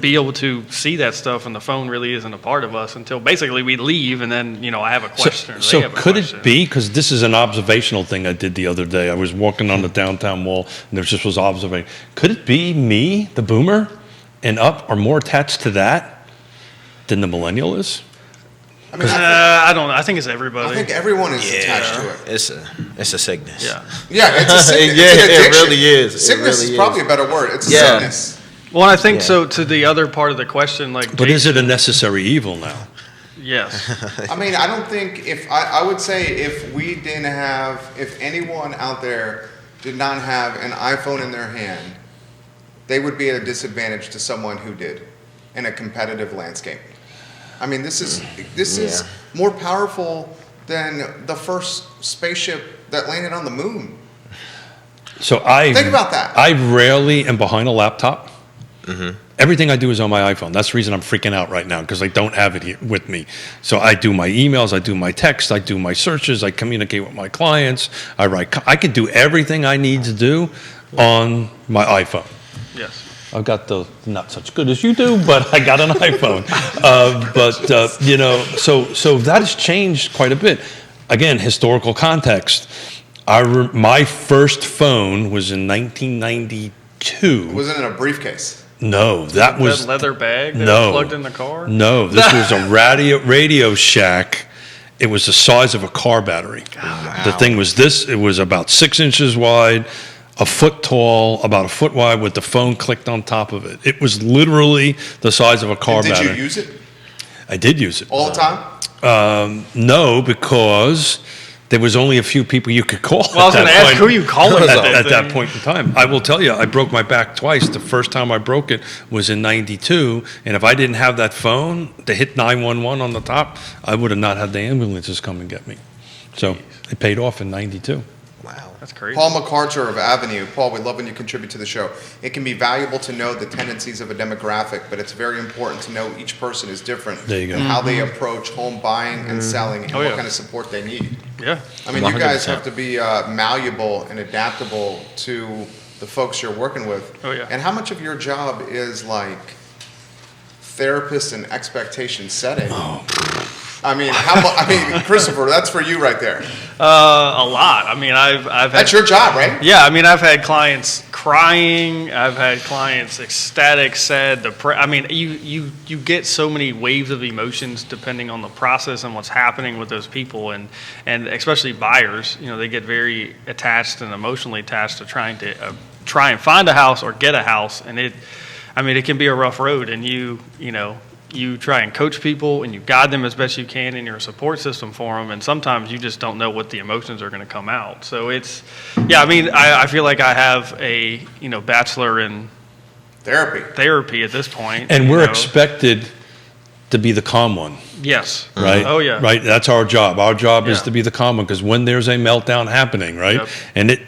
be able to see that stuff, and the phone really isn't a part of us until basically we leave, and then, I have a question. or they So have a could question. it be, because this is an observational thing I did the other day. I was walking on the downtown mall, and there just was observation. Could it be me, the boomer, and up are more attached to that than the millennial is? I mean, I don't know. I think it's everybody. I think everyone is attached to it. It's a sickness. Yeah. Yeah, it's a sickness. Yeah, it's an it addiction. really is. It Sickness really is probably is. a better word. It's a Yeah. sickness. Well, I think so. To the other part of the question, like, But is it a necessary evil now? yes, I mean, I don't think I would say if we didn't have, if anyone out there did not have an iPhone in their hand, they would be at a disadvantage to someone who did in a competitive landscape. I mean, this is more powerful than the first spaceship that landed on the moon. So Think about that. I rarely am behind a laptop. Everything I do is on my iPhone. That's the reason I'm freaking out right now, because I don't have it here with me. So I do my emails, I do my texts, I do my searches, I communicate with my clients, I write. I can do everything I need to do on my iPhone. yes. I've got the not such good as you do, but I got an iPhone. So that has changed quite a bit. Again, historical context. My first phone was in 1992. Was it in a briefcase? No, that was That leather bag that no, was plugged in the car? No, this was a Radio Shack. It was the size of a car battery. The thing was this. It was about 6 inches wide, a foot tall, about a foot wide, with the phone clicked on top of it. It was literally the size of a car And did battery. you use it I did use it. all the time? No, because there was only a few people you could call. Well, I was at going to that ask, point. who you calling At that point in time. I will tell you, I broke my back twice. The first time I broke it was in 92, and if I didn't have that phone to hit 911 on the top, I would have not had the ambulances come and get me. So it paid off in 92. Wow. That's crazy. Paul McCarter of Avenue. Paul, we love when you contribute to the show. It can be valuable to know the tendencies of a demographic, but it's very important to know each person is different. There you go. And how they approach home buying and selling, and Oh, what yeah. kind of support they need. Yeah. I mean, you guys 100%. have to be malleable and adaptable to the folks you're working with. Oh, yeah. And how much of your job is like therapist and expectation setting? Oh. I mean, Christopher, that's for you right there. A lot. I mean, I've had. That's your job, right? Yeah, I mean, I've had clients crying. I've had clients ecstatic, sad, I mean, you get so many waves of emotions depending on the process and what's happening with those people, and especially buyers. They get very attached and emotionally attached to trying and find a house or get a house, and it can be a rough road, and you try and coach people and you guide them as best you can, and you're a support system for them, and sometimes you just don't know what the emotions are going to come out. So I feel like I have a bachelor in therapy at this point, And we're expected to be the calm one. yes, Right? Oh yeah, Right? That's our job. Our job is Yeah. to be the calm one, because when there's a meltdown happening, right? Yep. And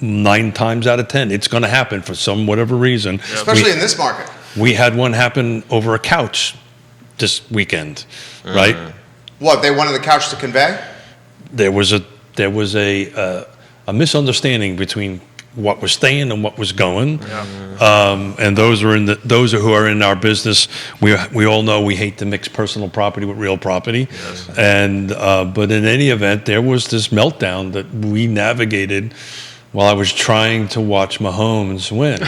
9 times out of 10, it's going to happen for some whatever reason. Especially in this market. We had one happen over a couch this weekend, right? What, they wanted the couch to convey? There was a misunderstanding between what was staying and what was going. And those who are in our business, we all know we hate to mix personal property with real property. Yes. And but in any event, there was this meltdown that we navigated while I was trying to watch Mahomes win.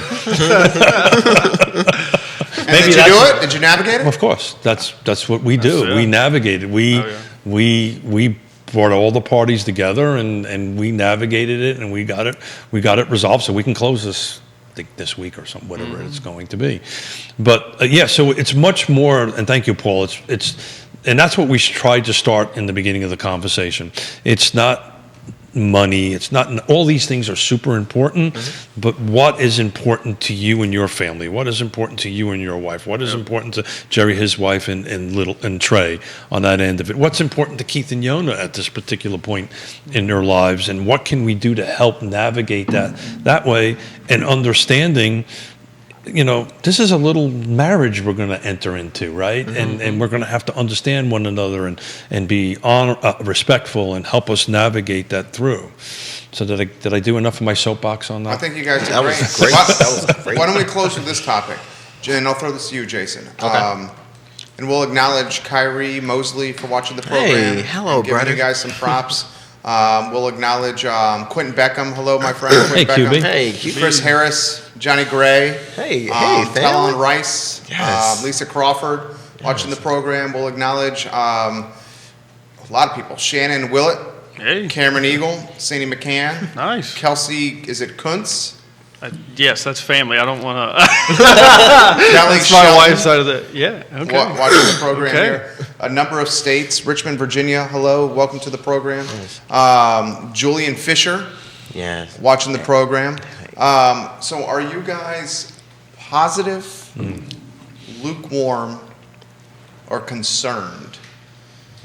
And did you do it? Did you navigate it? Of course, that's what we do. That's it. We navigated. We brought all the parties together, and we navigated it, and we got it resolved, so we can close this week or something, whatever it's going to be. But so it's much more. And thank you, Paul. And that's what we tried to start in the beginning of the conversation. It's not money. It's not. All these things are super important, but what is important to you and your family? What is important to you and your wife? What is important to Jerry, his wife, and Trey on that end of it? What's important to Keith and Yona at this particular point in their lives? And what can we do to help navigate that way? And understanding this is a little marriage we're going to enter into, right? And we're going to have to understand one another and be respectful and help us navigate that through. So did I do enough of my soapbox on that? I think you guys did That great. was great. That was great. Why don't we close with this topic? And I'll throw this to you, Jason. Okay. And we'll acknowledge Kyrie Mosley for watching the program. Hey, hello, and giving brother. you guys some props. We'll acknowledge Quentin Beckham. Hello, my friend. Hey, Quentin Beckham. QB. Hey, QB. Chris Harris, Johnny Gray. Hey, Talon family. Rice. Yes. Lisa Crawford watching the program. We'll acknowledge a lot of people. Shannon Willett. Hey, Cameron Eagle. Sandy McCann. nice. Kelsey, is it Kuntz? Yes, that's family. I don't want to. Kelly That's my Shelton. wife's side of the. Yeah. Okay. Watching the program Okay. here. A number of states. Richmond, Virginia, hello. Welcome to the program. Julian Fisher Yes. watching the program. So are you guys positive, lukewarm, or concerned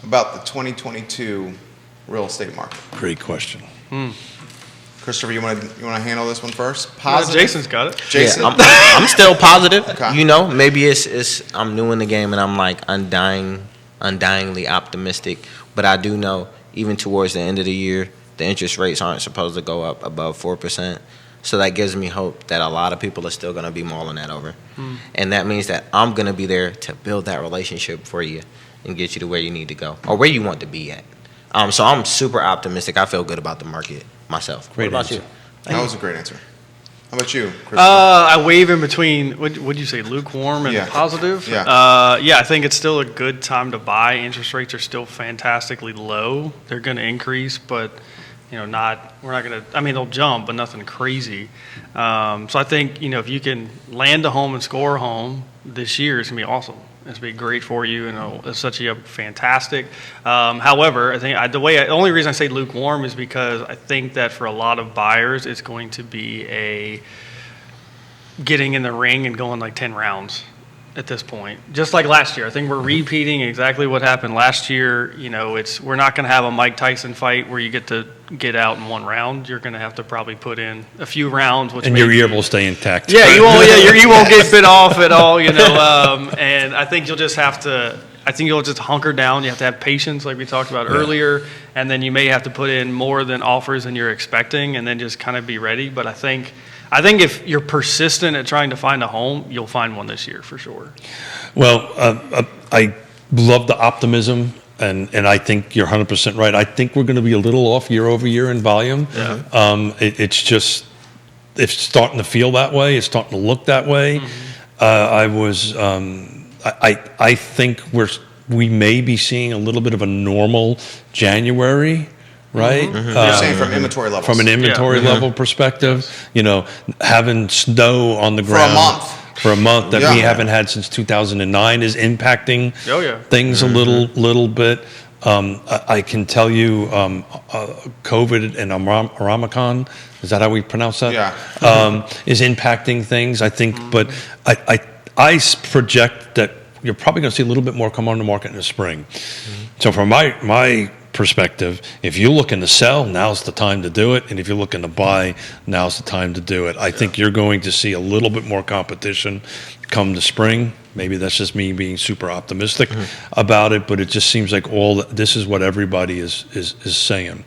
about the 2022 real estate market? Great question. Christopher, you want to handle this one first? Jason's got it. Jason? Yeah, I'm still positive. Okay. Maybe it's I'm new in the game and I'm like undyingly optimistic. But I do know even towards the end of the year, the interest rates aren't supposed to go up above 4%. So that gives me hope that a lot of people are still going to be mulling that over. And that means that I'm going to be there to build that relationship for you and get you to where you need to go or where you want to be at. So I'm super optimistic. I feel good about the market myself. Great What about answer. you? That was a great answer. How about you, Christopher? I wave in between. Would you say lukewarm and Yeah. positive? Yeah. I think it's still a good time to buy. Interest rates are still fantastically low. They're going to increase, but we're not going to. I mean, they'll jump, but nothing crazy. So I think if you can land a home and score a home this year, it's gonna be awesome. It's gonna be great for you, and it's such a fantastic. However, I think the only reason I say lukewarm is because I think that for a lot of buyers, it's going to be a getting in the ring and going like 10 rounds at this point. Just like last year, I think we're repeating exactly what happened last year. We're not going to have a Mike Tyson fight where you get to get out in one round. You're going to have to probably put in a few rounds, which And your ear will stay intact. yeah, you won't. Yeah, you won't get bit off at all. And I think you'll just have to. I think you'll just hunker down. You have to have patience, like we talked about earlier, and then you may have to put in more than offers than you're expecting, and then just kind of be ready. But I think if you're persistent at trying to find a home, you'll find one this year for sure. Well, I love the optimism, and I think you're 100% right. I think we're going to be a little off year over year in volume. Yeah. It's starting to feel that way. It's starting to look that way. I think we may be seeing a little bit of a normal January. Right? You're saying from inventory levels. From an inventory level perspective, having snow on the ground For a month that Yeah. we haven't had since 2009 is impacting things a little bit. I can tell you, COVID and Omicron, is that how we pronounce that? Yeah. Is impacting things, I think. But I project that you're probably going to see a little bit more come on the market in the spring. So from my perspective, if you're looking to sell, now's the time to do it, and if you're looking to buy, now's the time to do it. I think you're going to see a little bit more competition come the spring. Maybe that's just me being super optimistic about it, but it just seems like this is what everybody is saying.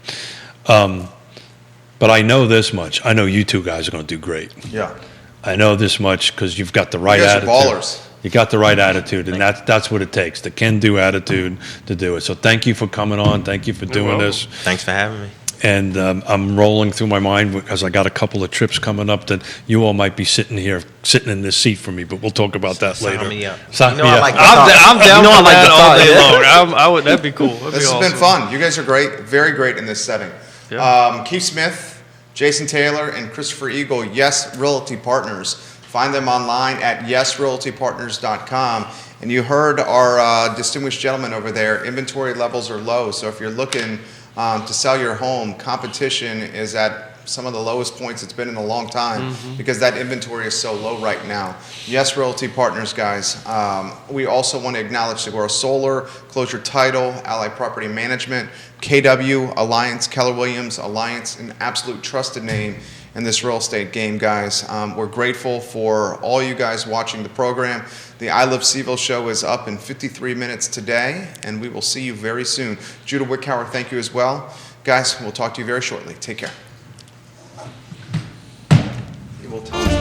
But I know this much. I know you two guys are going to do great. Yeah. I know this much because you've got the right You guys attitude. are ballers. You got the right attitude, and that's what it takes, the can-do attitude to do it. So thank you for coming on. Thank you for doing this. Thanks for having me. And I'm rolling through my mind because I got a couple of trips coming up that you all might be sitting in this seat for me, but we'll talk about that later. Sign me up. Sign You me know I up. like I'm down I for like that the all thought, day long. I would. That'd be cool. That'd This be has been awesome. fun. You guys are great. Very great in this setting. Yeah. Keith Smith, Jason Taylor, and Christopher Eagle, Yes Realty Partners. Find them online at yesrealtypartners.com. And you heard our distinguished gentleman over there, inventory levels are low. So if you're looking to sell your home, competition is at some of the lowest points it's been in a long time because that inventory is so low right now. Yes, Realty Partners, guys. We also want to acknowledge Saguaro Solar, Closure Title, Ally Property Management, KW, Alliance, Keller Williams, Alliance, an absolute trusted name in this real estate game, guys. We're grateful for all you guys watching the program. The I Love CVille show is up in 53 minutes today, and we will see you very soon. Judah Wickhauer, thank you as well. Guys, we'll talk to you very shortly. Take care. You will tell us.